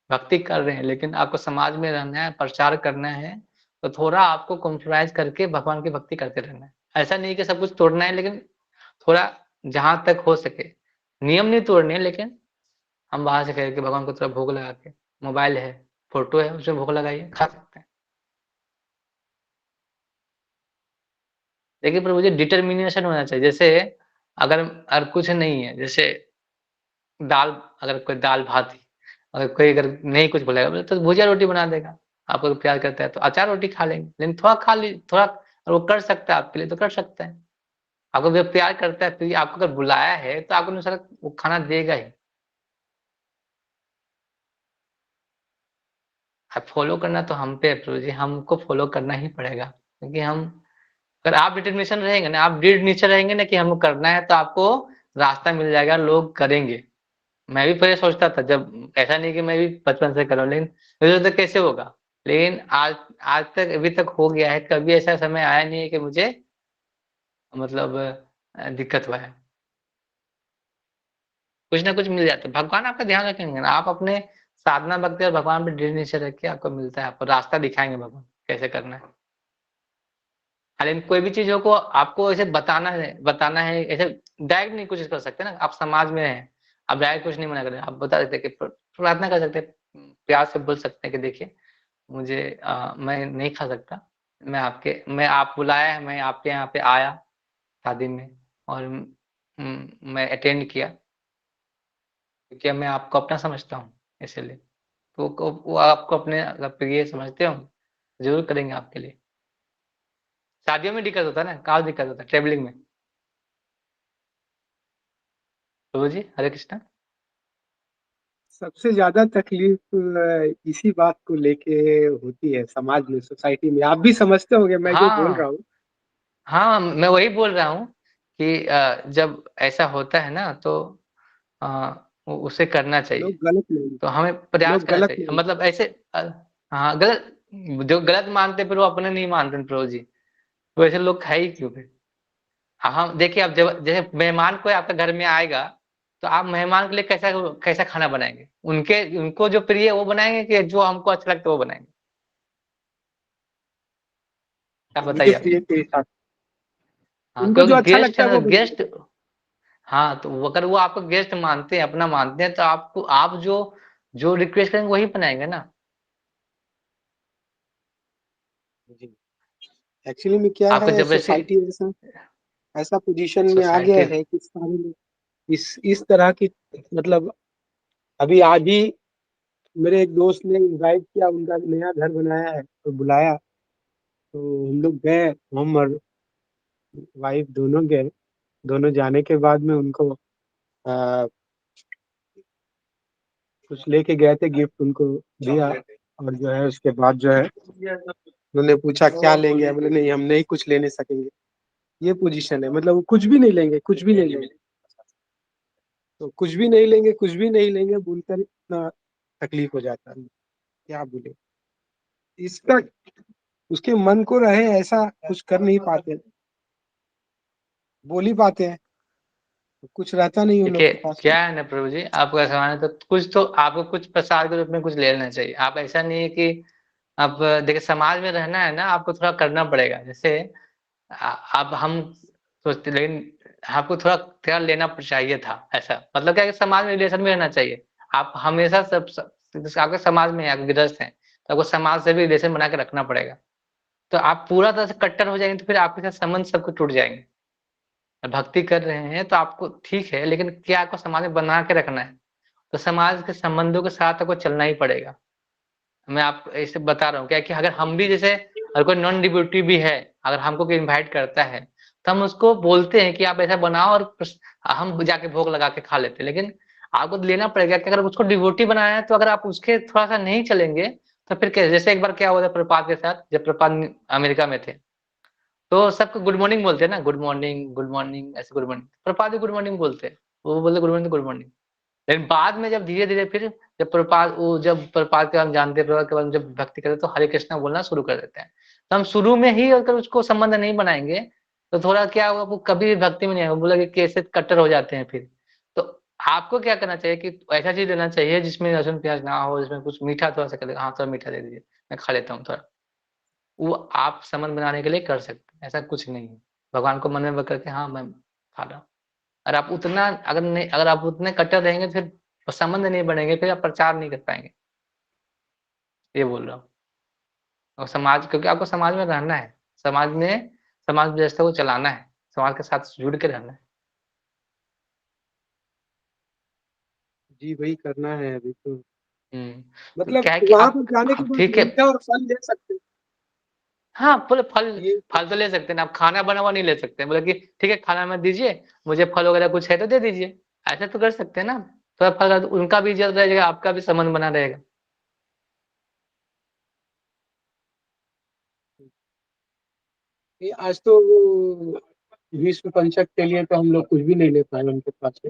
भक्ति कर रहे हैं लेकिन आपको समाज में रहना है, प्रचार करना है, तो थोड़ा आपको कॉम्प्रोमाइज़ करके भगवान की भक्ति करते रहना है। ऐसा नहीं कि सब कुछ तोड़ना है, लेकिन थोड़ा जहाँ तक हो सके, नियम नहीं तोड़ने हैं, लेकिन हम बाहर से खरीद के भगवान को थोड़ा भोग लगा के, मोबाइल है, फ़ोटो है, उसमें भोग लगाइए, खा सकते हैं। देखिए प्रभु जी डिटर्मिनेशन होना चाहिए, जैसे अगर कुछ नहीं है, जैसे दाल, अगर कोई दाल-भात ही, अगर नहीं कुछ बोलेगा तो भुजिया रोटी बना देगा। आपको प्यार करता है तो अचार रोटी खा लेंगे, लेकिन थोड़ा खा ली थोड़ा, और वो कर सकता है आपके लिए तो कर सकता है। आपको जब प्यार करता है तो आपको अगर बुलाया है तो आपको अनुसार वो खाना देगा ही। अब फॉलो करना तो हम पे है प्रभु जी, हमको फॉलो करना ही पड़ेगा क्योंकि हम अगर आप डिटर्मिनेशन रहेंगे ना, आप दृढ़ निश्चय रहेंगे ना कि हमको करना है, तो आपको रास्ता मिल जाएगा, लोग करेंगे। मैं भी पहले सोचता था, जब ऐसा नहीं कि मैं भी बचपन से कर रहा हूँ, लेकिन मुझे तो कैसे होगा? लेकिन आज आज तक अभी तक हो गया है, कभी ऐसा समय आया नहीं है कि मुझे मतलब दिक्कत हुआ है। कुछ ना कुछ मिल जाता है, भगवान आपका ध्यान रखेंगे ना, आप अपने साधना भक्ति और भगवान पे दृढ़ निश्चय रखिए, आपको मिलता है, आपको रास्ता दिखाएँगे भगवान, कैसे करना है। लेकिन कोई भी चीज़ों को आपको ऐसे बताना है, ऐसे डायरेक्ट नहीं कुछ कर सकते ना, आप समाज में हैं, आप डायरेक्ट कुछ नहीं मना कर रहे हैं, आप बता देते हैं कि प्रार्थना कर सकते हैं, प्यार से बोल सकते हैं कि देखिए मुझे मैं नहीं खा सकता, मैं आप बुलाया है, मैं आपके यहाँ पे आया शादी में और मैं अटेंड किया, क्योंकि मैं आपको अपना समझता हूँ, इसीलिए। तो वो आपको अपने प्रिय समझते हो, ज़रूर करेंगे आपके लिए। शादियों में दिक्कत होता है ना, कहाँ दिक्कत होता है? ट्रैवलिंग में। प्रभु जी, हरे कृष्णा। सबसे ज़्यादा तकलीफ इसी बात को लेके होती है समाज में, सोसाइटी में। आप भी समझते होंगे मैं जो बोल रहा हाँ, हूँ। हाँ, मैं वही बोल रहा हूँ कि जब ऐसा होता है ना, तो अ, उसे करना चाहिए। लोग गलत नहीं तो हमें प्रयास लोग करना गलत चाहिए, नहीं मतलब ऐसे हाँ, गलत जो गलत मानते हैं, फिर वो अपने नहीं मानते प्रभु जी, तो ऐसे लोग है ही क्यों फिर? हम देखिए, अब जब जैसे मेहमान कोई आपके घर में आएगा, तो आप मेहमान के लिए कैसा कैसा खाना बनाएँगे? उनको जो प्रिय है वो बनाएँगे, कि जो हमको अच्छा लगता है वो बनाएँगे? आप उनके बताइए आप। प्रिय के हिसाब से। हाँ, उनको क्योंकि जो अच्छा गेस्ट लगता है है ना, वो गेस्ट। बनाएँगे। हाँ, तो अगर वो आपको गेस्ट मानते हैं, अपना मानते हैं, तो आपको आप जो जो रिक्वेस्ट करेंगे वही बनाएँगे ना। जी। एक्चुअली में क्या आपको है, जब ऐसे सोसाइटी ऐसा ऐसा पोजीशन में आ गया सोसाइटी है कि सारे लोग इस तरह की, मतलब अभी आज ही मेरे एक दोस्त ने इनवाइट किया, उनका नया घर बनाया है तो बुलाया, तो हम लोग गए, हम और वाइफ दोनों गए। दोनों जाने के बाद में उनको कुछ लेके गए थे, गिफ्ट उनको दिया, और जो है उसके बाद जो है उन्होंने पूछा क्या लेंगे, बोले नहीं हम नहीं कुछ ले नहीं सकेंगे। ये पोजीशन है, मतलब वो कुछ भी नहीं लेंगे, कुछ भी नहीं लेंगे। तो कुछ भी नहीं लेंगे, कुछ भी नहीं लेंगे बोलकर इतना तकलीफ हो जाता है, क्या बोले। इसका उसके मन को रहे ऐसा कुछ कर नहीं पाते, बोल ही पाते हैं, तो कुछ रहता नहीं उन लोग देखिए, के पास में। क्या है ना प्रभु जी, आपका सामान है, तो आपको कुछ प्रसाद के रूप में कुछ ले लेना चाहिए। आप ऐसा नहीं है कि आप देखिए, समाज में रहना है ना, आपको थोड़ा करना पड़ेगा। जैसे अब हम सोचते, लेकिन आपको थोड़ा ख्याल लेना चाहिए था, ऐसा मतलब क्या है कि समाज में रिलेशन में रहना चाहिए। आप हमेशा जैसे आपके समाज में हैं, आप गृहस्थ हैं, तो आपको समाज से भी रिलेशन बना के रखना पड़ेगा। तो आप पूरा तरह से कट्टर हो जाएँगे, तो फिर आपके साथ संबंध सबके टूट जाएँगे। भक्ति कर रहे हैं तो आपको ठीक है, लेकिन क्या आपको समाज में बना के रखना है, तो समाज के संबंधों के साथ आपको चलना ही पड़ेगा। मैं आपको ऐसे बता रहा हूँ, क्या है कि अगर हम भी जैसे, अगर कोई नॉन डिवोटी भी है, अगर हमको कोई इनवाइट करता है, तो हम उसको बोलते हैं कि आप ऐसा बनाओ, और हम जाके भोग लगा के खा लेते हैं। लेकिन आपको लेना पड़ेगा कि अगर उसको डिवोटी बनाना है, तो अगर आप उसके थोड़ा-सा नहीं चलेंगे, तो फिर क्या, जैसे एक बार क्या हुआ था प्रभुपाद के साथ, जब प्रभुपाद अमेरिका में थे, तो सबको गुड मॉर्निंग बोलते हैं ना, गुड मॉर्निंग, ऐसे गुड मॉर्निंग। प्रभुपाद भी गुड मॉर्निंग बोलते हैं। वो बोलते गुड मॉर्निंग, गुड मॉर्निंग। लेकिन बाद में जब धीरे-धीरे फिर जब प्रभुपाद के हम जानते हैं, प्रभुपाद के बाद जब भक्ति करते हैं, तो हरे कृष्णा बोलना शुरू कर देते हैं। तो हम शुरू में ही अगर उसको संबंध नहीं बनाएँगे, तो थोड़ा क्या होगा, वो कभी भी भक्ति में नहीं आएगा, वो बोलेगा कि कैसे कट्टर हो जाते हैं फिर। तो आपको क्या करना चाहिए कि ऐसा चीज़ देना चाहिए जिसमें लहसुन प्याज़ ना हो, जिसमें कुछ मीठा थोड़ा-सा कर देगा, हाँ, थोड़ा मीठा दे दीजिए, मैं खा लेता हूँ थोड़ा। वो आप संबंध बनाने के लिए कर सकते हैं, ऐसा कुछ नहीं है। भगवान को मन में बक करके, हाँ, मैं खा रहा हूँ। और आप उतना अगर आप उतने कट्टर रहेंगे, तो फिर संबंध नहीं बनेंगे, फिर आप प्रचार नहीं कर पाएँगे। ये बोल रहा हूँ। और समाज, क्योंकि आपको समाज में रहना है, समाज व्यवस्था को चलाना है, समाज के साथ जुड़ के रहना है। जी, वही करना है अभी तो। हुँ, तो मतलब क्या है कि वहाँ आप पर जाने के आप बाद ठीक है। मीठा और फल ले सकते हैं। हाँ, बोले फल ये फल तो ले सकते हैं ना, आप खाना बना हुआ नहीं ले सकते हैं। बोले कि ठीक है, खाना मत दीजिए, मुझे फल वगैरह कुछ है तो दे दीजिए। ऐसा तो कर सकते हैं ना। थोड़ा फल, उनका भी इज़्ज़त रहेगा, आपका भी संबंध बना रहेगा। ये आज तो वो विश्व पंचक के लिए तो हम लोग कुछ भी नहीं ले पाए उनके पास से।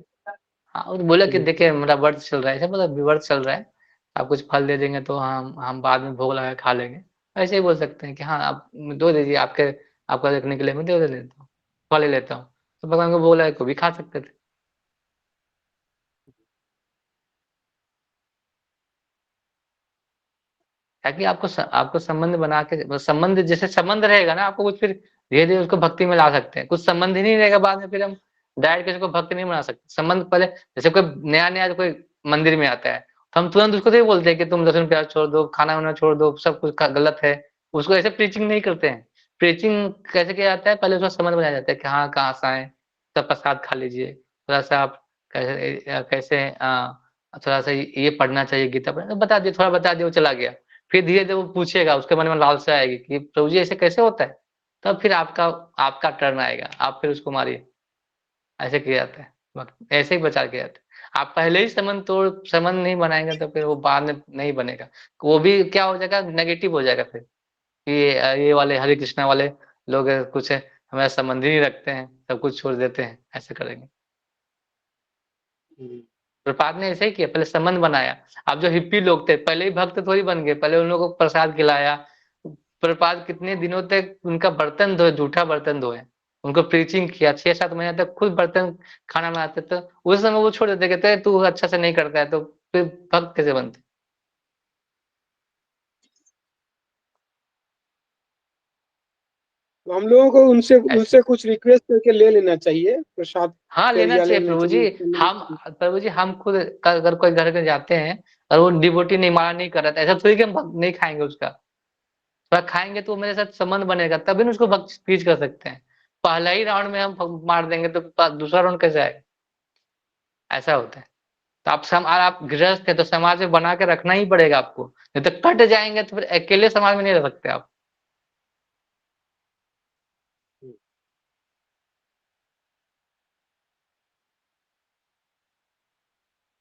हाँ, और बोला कि तो देखिए मेरा व्रत चल रहा है, ऐसे मतलब व्रत चल रहा है, आप कुछ फल दे देंगे तो हम बाद में भोग लगा के खा लेंगे। ऐसे ही बोल सकते हैं कि हाँ, आप दो दीजिए, आपका देखने के लिए मैं दे देता हूँ, फल ले लेता हूँ। तो भगवान को भोग लगा के वो भी खा सकते थे। ताकि आपको संबंध बना के, संबंध जैसे संबंध रहेगा ना, आपको कुछ फिर धीरे-धीरे उसको भक्ति में ला सकते हैं। कुछ संबंध ही नहीं रहेगा बाद में, फिर हम डायरेक्ट किसी को भक्त नहीं बना सकते। संबंध पहले, जैसे कोई नया-नया कोई मंदिर में आता है, तो हम तुरंत उसको तो ये बोलते हैं कि तुम लहसुन प्याज़ छोड़ दो, खाना-वाना छोड़ दो, सब कुछ क गलत है। उसको ऐसे प्रीचिंग नहीं करते हैं। प्रीचिंग कैसे किया जाता है, पहले उसका संबंध बनाया जाता है कि हाँ, कहाँ से आए, सब प्रसाद खा लीजिए, थोड़ा-सा आप थोड़ा-सा ये पढ़ना चाहिए, गीता पढ़ना, तो बता दिए, थोड़ा बता दिया, वो चला गया। फिर धीरे-धीरे वो पूछेगा, उसके मन में लालसा आएगी कि प्रभु जी ऐसे कैसे होता है? तब फिर आपका टर्न आएगा, आप फिर उसको मारिए। ऐसे किया जाता है, ऐसे ही प्रचार किया जाता है। आप पहले ही संबंध नहीं बनाएँगे तो फिर वो बाद में नहीं बनेगा। वो भी क्या हो जाएगा, नेगेटिव हो जाएगा फिर, कि ये वाले हरे कृष्णा वाले लोग कुछ हमारा संबंध ही नहीं रखते हैं, सब कुछ छोड़ देते हैं, ऐसे करेंगे। हुँ, प्रभुपाद ने ऐसे ही किया, पहले संबंध बनाया। अब जो हिप्पी लोग थे, पहले ही भक्त थोड़ी बन गए, पहले उन लोगों को प्रसाद खिलाया। प्रभुपाद कितने दिनों तक उनका बर्तन धोए, जूठा बर्तन धोए। उनको प्रीचिंग किया, 6-7 महीने तक खुद बर्तन खाना बनाते थे। उस समय वो छोड़ देते, कहते तू अच्छा से नहीं करता है, तो फिर भक्त कैसे बनते? तो हम लोगों को उनसे ऐसे। उनसे कुछ रिक्वेस्ट करके ले लेना चाहिए, प्रसाद हाँ, लेना करिया ले चाहिए लेना प्रभु जी। चाहिए, उससे लेना हम चाहिए। प्रभु जी, हम खुद अगर कोई घर में जाते हैं और वो डिवोटी नहीं, माला नहीं कर रहा था, ऐसा थोड़ी कि हम नहीं खाएँगे उसका। थोड़ा खाएँगे तो मेरे साथ संबंध बनेगा, तभी ना उसको भक्त स्पीच कर सकते हैं। पहला ही राउंड में हम मार देंगे तो दूसरा राउंड कैसे आएगा? ऐसा होता है। तो आप गृहस्थ हैं तो समाज में बना के रखना ही पड़ेगा आपको। नहीं तो कट जाएँगे तो फिर अकेले समाज में नहीं रह सकते आप। हुँ,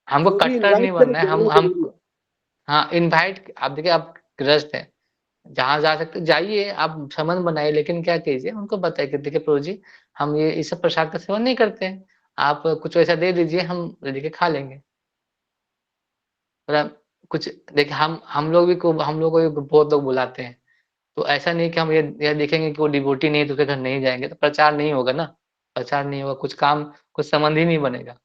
हमको जो भी कट्टर इनवाइट नहीं करे बनना है। जाना हम ज़रूरी है। हाँ, इनवाइट आप देखिए, आप गृहस्थ हैं, जहाँ जा सकते जाइए, आप संबंध बनाइए, लेकिन क्या कीजिए, उनको बताइए कि देखिए प्रभु जी, हम ये सब प्रसाद का सेवन नहीं करते हैं। आप कुछ वैसा दे दीजिए, हम लेके खा लेंगे। मतलब कुछ देखिए, हम लोग को भी बहुत लोग बुलाते हैं। तो ऐसा नहीं कि हम ये देखेंगे कि वो डिवोटी नहीं है तो उसके घर नहीं जाएँगे, तो प्रचार नहीं होगा ना। प्रचार नहीं होगा, कुछ संबंध ही नहीं बनेगा।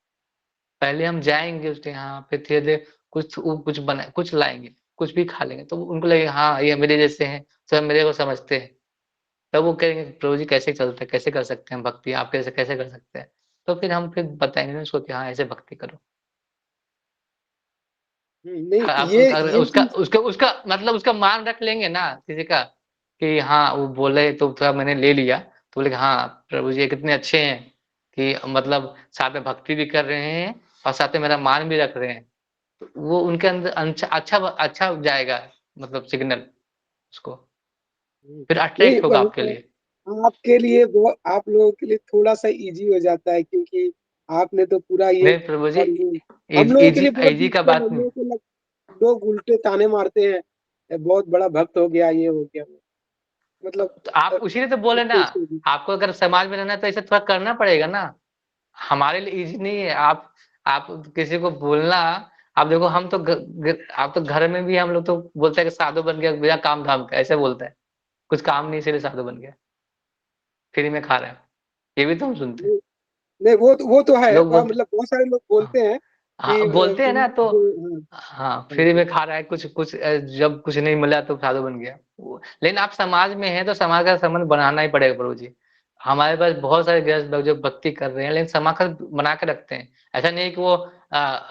पहले हम जाएँगे उसके यहाँ, फिर धीरे-धीरे कुछ लाएँगे, कुछ भी खा लेंगे, तो उनको लगेगा हाँ, ये मेरे जैसे हैं, सब मेरे को समझते हैं। तब वो कहेंगे प्रभु जी कैसे चलता है, कैसे कर सकते हैं भक्ति, आप कैसे कैसे कर सकते हैं? तो फिर हम बताएँगे ना उसको कि हाँ, ऐसे भक्ति करो। हुँ, नहीं आप अगर ये उसका चीज़ उसका उसका मतलब उसका मान रख लेंगे ना किसी का, कि हाँ, वो बोले तो थोड़ा मैंने ले लिया, तो बोले कि हाँ, प्रभु जी कितने अच्छे हैं कि मतलब साथ में भक्ति भी कर रहे हैं और साथ में मेरा मान भी रख रहे हैं। तो वो उनके अंदर अच्छा जाएगा, मतलब सिग्नल उसको, हुँ, फिर नहीं अट्रैक्ट होगा आपके लिए। आपके लिए वो आप लोगों के लिए थोड़ा-सा ईज़ी हो जाता है क्योंकि आपने तो पूरा ये नहीं प्रभु जी, कर लिए। हम लोगों के इजी लिए बहुत इजी का डिफिकल्ट, बात हम नहीं। लोगों को लोग उल्टे ताने मारते हैं, बहुत बड़ा भक्त हो गया, ये हो गया। मतलब तो आप इसीलिए तो बोले ना, कैसे भी। आपको अगर समाज में रहना है तो ऐसे थोड़ा करना पड़ेगा ना। हमारे लिए ईज़ी नहीं है। आप किसी को बोलना, आप देखो हम तो घ घ आप तो घर में भी हम लोग तो बोलते हैं कि साधु बन गया बिना काम-धाम के, ऐसे बोलते हैं। कुछ काम नहीं इसीलिए साधु बन गया, फ्री में खा रहे हैं। ये भी तो हम सुनते हैं। नहीं, नहीं वो तो है। लोग बोलते मतलब बहुत सारे लोग हाँ, बोलते हैं कि हाँ, बोलते हैं उन ना तो जो हाँ, हाँ, हाँ फ्री जी। में खा रहा है कुछ कुछ जब कुछ नहीं मिला तो साधु बन गया। वो लेकिन आप समाज में हैं तो समाज का संबंध बनाना ही पड़ेगा प्रभु जी। हमारे पास बहुत सारे गृहस्थ लोग जो भक्ति कर रहे हैं, लेकिन समाज का बना के रखते हैं। ऐसा नहीं है कि वो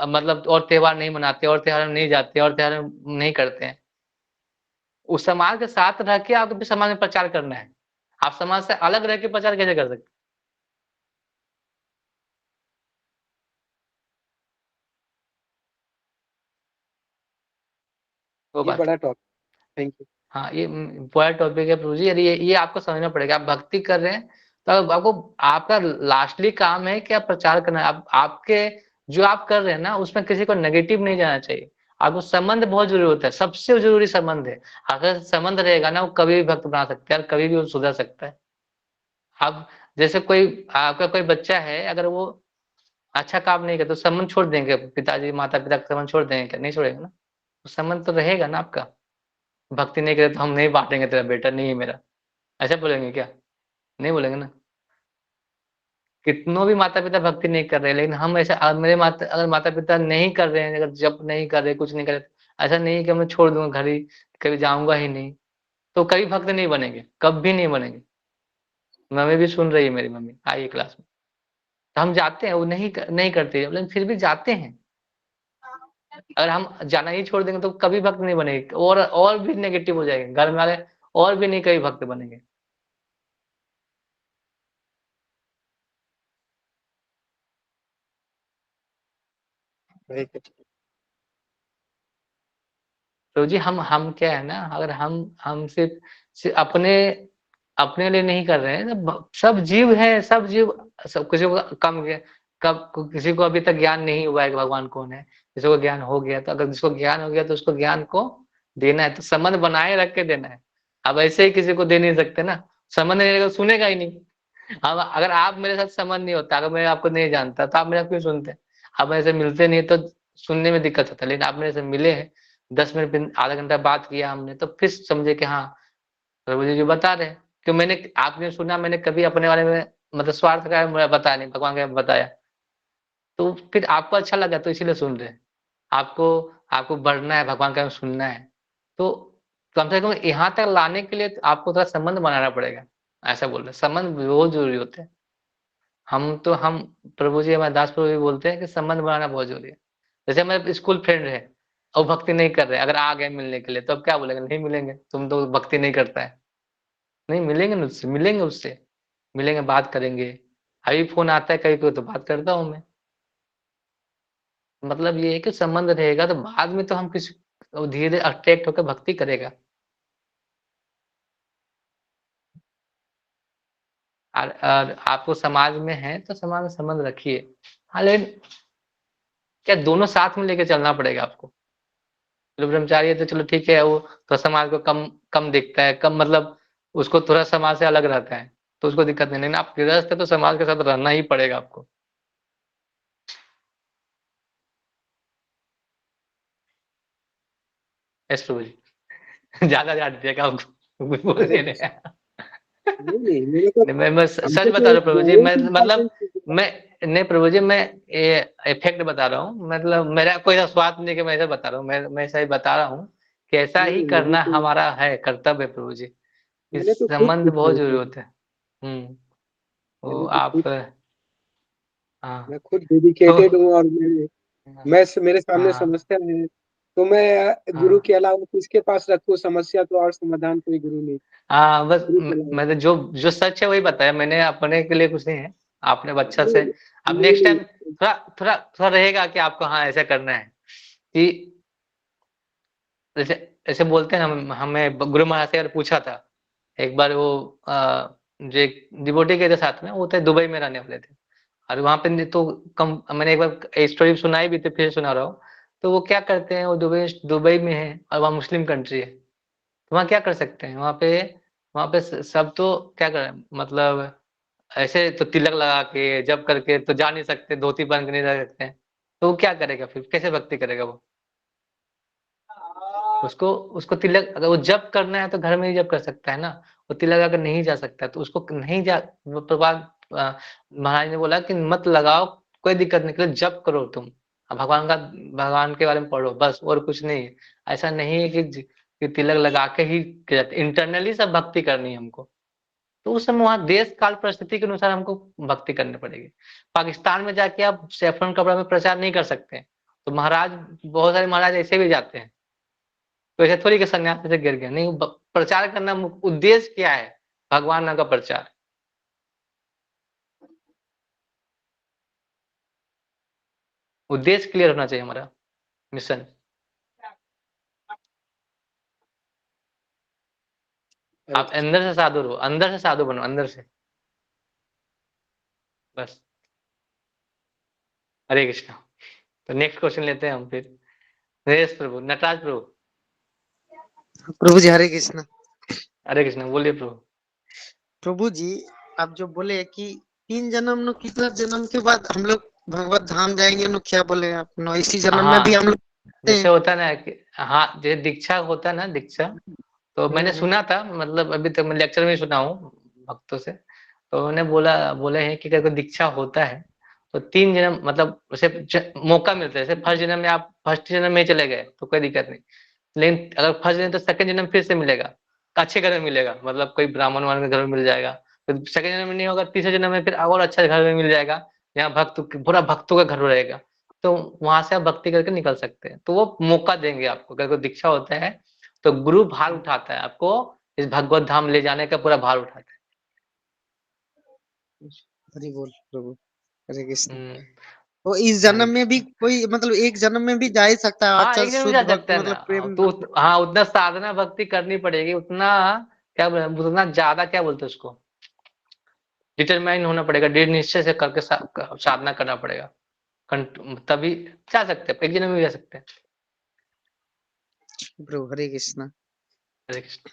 मतलब और त्योहार नहीं मनाते और त्योहार में नहीं जाते और त्योहार में नहीं करते हैं। उस समाज के साथ रह के आपको भी समाज में प्रचार करना है। आप समाज से अलग रह के प्रचार कैसे कर सकते हैं? वो ये बात है। बड़ा टॉपिक। Thank you. हाँ, ये बड़ा टॉपिक है प्रभु जी। यदि ये आपको समझना पड़ेगा। आप भक्ति कर रहे हैं, तो आपको आपका लास्टली काम है कि आप प्रचार करना है। आप आपके जो आप कर रहे हैं ना, उसमें किसी को नेगेटिव नहीं जाना चाहिए। आपको संबंध बहुत ज़रूरी होता है, सबसे ज़रूरी संबंध है। अगर संबंध रहेगा ना, वो कभी भी भक्त बना सकता है और कभी भी वो सुधर सकता है। अब जैसे कोई आपका कोई बच्चा है, अगर वो अच्छा काम नहीं करे तो संबंध छोड़ देंगे पिताजी, माता-पिता का संबंध छोड़ देंगे क्या? नहीं छोड़ेंगे ना। तो संबंध तो रहेगा ना आपका। भक्ति नहीं करे तो हम नहीं बाँटेंगे, तेरा बेटा नहीं है मेरा, ऐसा बोलेंगे क्या? नहीं बोलेंगे ना। कितनों भी माता-पिता भक्ति नहीं कर रहे हैं, लेकिन हम ऐसा मेरे माता अगर माता-पिता नहीं कर रहे हैं, अगर जप नहीं कर रहे, कुछ नहीं कर रहे, ऐसा नहीं है कि मैं छोड़ दूँगा घर ही, कभी जाऊँगा ही नहीं, तो कभी भक्त नहीं बनेंगे, कभी नहीं बनेंगे। मम्मी भी सुन रही है, मेरी मम्मी आई है क्लास में। तो हम जाते हैं, वो नहीं करती है, लेकिन फिर भी जाते हैं। अगर हम जाना ही छोड़ देंगे तो कभी भक्त नहीं बनेंगे, और भी नेगेटिव हो जाएँगे, घर में वाले और भी नहीं कभी भक्त बनेंगे। वही तो। तो जी हम क्या है ना, अगर हम सिर्फ़ अपने अपने लिए नहीं कर रहे हैं, तो सब जीव हैं, सब जीव, सब किसी को कम ग कब किसी को अभी तक ज्ञान नहीं हुआ है कि भगवान कौन है, किसी को ज्ञान हो गया, तो अगर जिसको ज्ञान हो गया तो उसको ज्ञान को देना है, तो संबंध बनाए रख के देना है। अब ऐसे ही किसी को दे नहीं सकते ना, संबंध नहीं रहेगा तो सुनेगा ही नहीं। अब अगर आप मेरे साथ संबंध नहीं होता, अगर मैं आपको नहीं जानता, तो आप मेरा क्यों सुनते? आप मेरे से मिलते नहीं तो सुनने में दिक्कत होता है, लेकिन आप मेरे से मिले हैं, 10 मिनट फिर आधा घंटा बात किया हमने, तो फिर समझे कि हाँ, प्रभु जी जो बता रहे हैं। कि मैंने आपने सुना, मैंने कभी अपने बारे में मतलब स्वार्थ का बताया नहीं, भगवान का बताया। तो फिर आपको अच्छा लगा तो इसीलिए सुन रहे हैं। आपको आपको बढ़ना है, भगवान का सुनना है। तो कम से कम यहाँ तक लाने के लिए आपको थोड़ा संबंध बनाना पड़ेगा। ऐसा बोल रहे हैं, संबंध बहुत ज़रूरी होते हैं। हम प्रभु जी हमारे दास प्रभु जी बोलते हैं कि संबंध बनाना बहुत ज़रूरी है। जैसे हमारे स्कूल फ्रेंड है और भक्ति नहीं कर रहे, अगर आ गए मिलने के लिए तो अब क्या बोलेंगे? नहीं मिलेंगे, तुम तो भक्ति नहीं करता है। नहीं मिलेंगे ना उससे, मिलेंगे उससे, मिलेंगे, बात करेंगे। अभी फ़ोन आता है कभी-कभी तो बात करता हूँ मैं। मतलब ये है कि संबंध रहेगा तो बाद में तो हम किसी धीरे अट्रैक्ट होकर भक्ति करेगा। और आपको समाज में है तो समाज में संबंध रखिए। हाँ, लेकिन क्या दोनों साथ में लेके चलना पड़ेगा आपको। जो ब्रह्मचारी है तो चलो ठीक है, वो तो समाज को कम कम दिखता है, कम मतलब उसको थोड़ा समाज से अलग रहता है, तो उसको दिक्कत नहीं। लेकिन आप गृहस्थ है तो समाज के साथ रहना ही पड़ेगा आपको। यस प्रभु जी। ज़्यादा डाँट दिया क्या आपको? बोल अरे नहीं रहे हैं। नहीं, नहीं, मेरे को नहीं, मैं सच हमको बता तो रहा हूँ प्रभु जी, मैं बहुत मतलब इम्पोर्टेंट चीज़ है। मैं नहीं प्रभु जी, मैं ये इफ़ेक्ट बता रहा हूँ, मतलब मेरा कोई ऐसा स्वार्थ नहीं है कि मैं ऐसा बता रहा हूँ, मैं ऐसा ही बता रहा हूँ कि ऐसा नहीं, ही नहीं, मैंने करना तो हमारा है, कर्तव्य है प्रभु जी। मैंने इस तो खुद संबंध पूछा बहुत ज़रूरी उसे। होते हैं। हुँ, वो मैंने तो आप खुद हाँ, मैं खुद तो डेडिकेटेड हूँ और हाँ, मेरे सामने हाँ, समस्या है, तो मैं गुरु हाँ। के अलावा किसके पास रखूँ समस्या, तो और समाधान कोई गुरु नहीं, हाँ, बस गुरु के अलावा। मैंने जो जो सच है वही बताया मैंने, अपने के लिए कुछ नहीं है। आपने अच्छा से नहीं, अब नहीं, नेक्स्ट नहीं, टाइम थोड़ा थोड़ा थोड़ा रहेगा कि आपको हाँ, ऐसा करना है कि जैसे ऐसे बोलते हैं हम हमें गुरु महाराज से अगर पूछा था, एक बार वो जो एक डिवोटी गए थे साथ में, वो थे दुबई में रहने वाले थे और वहाँ पे तो कम मैंने एक बार स्टोरी सुनाई भी थी, फिर सुना रहा हूँ। तो वो क्या करते हैं, वो दुबई दुबई में है और वहाँ मुस्लिम कंट्री है। तो वहाँ क्या कर सकते हैं? वहाँ पे सब तो क्या करें मतलब ऐसे तो तिलक लगा के, जप करके तो जा नहीं सकते, धोती पहन के नहीं रह सकते हैं। तो वो क्या करेगा फिर? कैसे भक्ति करेगा वो? उसको उसको तिलक अगर वो जप करना है तो घर में ही जप कर सकता है ना। वो तिलक अगर नहीं जा सकता है तो उसको नहीं जा वो प्रभुपाद महाराज ने बोला कि मत लगाओ, कोई दिक्कत नहीं, केवल जप करो तुम। भगवान के बारे में पढ़ो बस और कुछ नहीं है। ऐसा नहीं है कि तिलक लगा के ही किया जाता है। इंटरनली सब भक्ति करनी है हमको। तो उस समय वहाँ देश काल परिस्थिति के अनुसार हमको भक्ति करनी पड़ेगी। पाकिस्तान में जाके आप सैफ़्रॉन कपड़ा में प्रचार नहीं कर सकते हैं। तो महाराज बहुत सारे महाराज ऐसे भी जाते हैं। तो ऐसा थोड़ी कि सन्यासी से गिर गया, नहीं प्रचार करना उद्देश्य क्या है? भगवान नाम का प्रचार। उद्देश्य क्लियर होना चाहिए हमारा, मिशन। हरे आप कृष्ण। अंदर से साधु रहो, अंदर से साधु बनो, अंदर से। बस। हरे कृष्णा। तो नेक्स्ट क्वेश्चन लेते हैं हम फिर। नरेश प्रभु, नटराज प्रभु। प्रभु जी हरे कृष्ण। हरे कृष्णा, बोलिए प्रभु। प्रभु जी आप जो बोले कि 3 जन्म नो कितना जन्म के बाद हम लोग भगवत धाम जाएंगे नो, क्या बोले आप नो, इसी जन्म में भी हम हाँ, लोग जैसे होता है ना कि हाँ, जैसे दीक्षा होता है ना दीक्षा, तो मैंने हम्म, सुना था, मतलब अभी तक मैं लेक्चर में सुना हूँ भक्तों से, तो उन्होंने बोले हैं कि अगर कोई दीक्षा होता है तो 3 जन्म, मतलब उसे मौका मिलता है, जैसे फर्स्ट जन्म में आप फर्स्ट जन्म में ही चले गए तो कोई दिक्कत नहीं, लेकिन अगर फर्स्ट जन्म तो सेकंड जन्म फिर से मिलेगा, अच्छे घर में मिलेगा, मतलब कोई ब्राह्मण वाले के घर में मिल जाएगा, फिर सेकंड जन्म में नहीं होगा, तीसरे जन्म में फिर और अच्छा घर में मिल जाएगा, यहाँ पूरा भक्तों का घर रहेगा, तो वहां से आप भक्ति करके निकल सकते हैं, तो वो मौका देंगे आपको, अगर कोई दीक्षा होता है तो गुरु भार उठाता है आपको, इस भगवत धाम ले जाने का पूरा भार उठाता है। हरि बोल प्रभु, हरे कृष्ण। हम्म, तो इस हरे जन्म में भी कृष्ण। कोई मतलब एक जन्म में भी जा ही सकता है, हाँ, अच्छा एक जन्म में शुद्ध जा भक्त सकता है मतलब ना, प्रेम तो भक्त। हाँ, उतना साधना भक्ति करनी पड़ेगी, उतना क्या बोले, उतना ज्यादा क्या बोलते हैं उसको, डिटरमाइन होना पड़ेगा, दृढ़ निश्चय से करके साधना करना पड़ेगा, तभी जा सकते हैं, एक जन्म में भी जा सकते हैं। प्रभु हरे कृष्ण। हरे कृष्ण।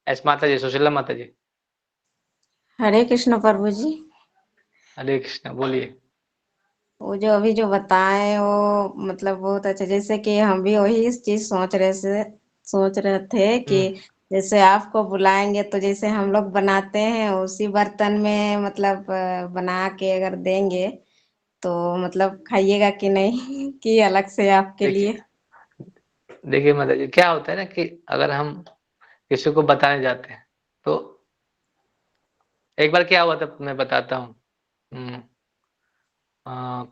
ऐस माता जी, सुशीला माता जी। हरे कृष्ण प्रभु जी। हरे कृष्ण, बोलिए। वो जो अभी जो बताए वो मतलब बहुत अच्छा, जैसे कि हम भी वही चीज सोच रहे थे कि हम्म, जैसे आपको बुलाएंगे तो जैसे हम लोग बनाते हैं उसी बर्तन में मतलब बना के अगर देंगे तो मतलब खाइएगा कि नहीं कि अलग से आपके देखिए लिए। देखिए माता जी, क्या होता है ना कि अगर हम किसी को बताने जाते हैं तो एक बार क्या हुआ था मैं बताता हूँ। हम्म,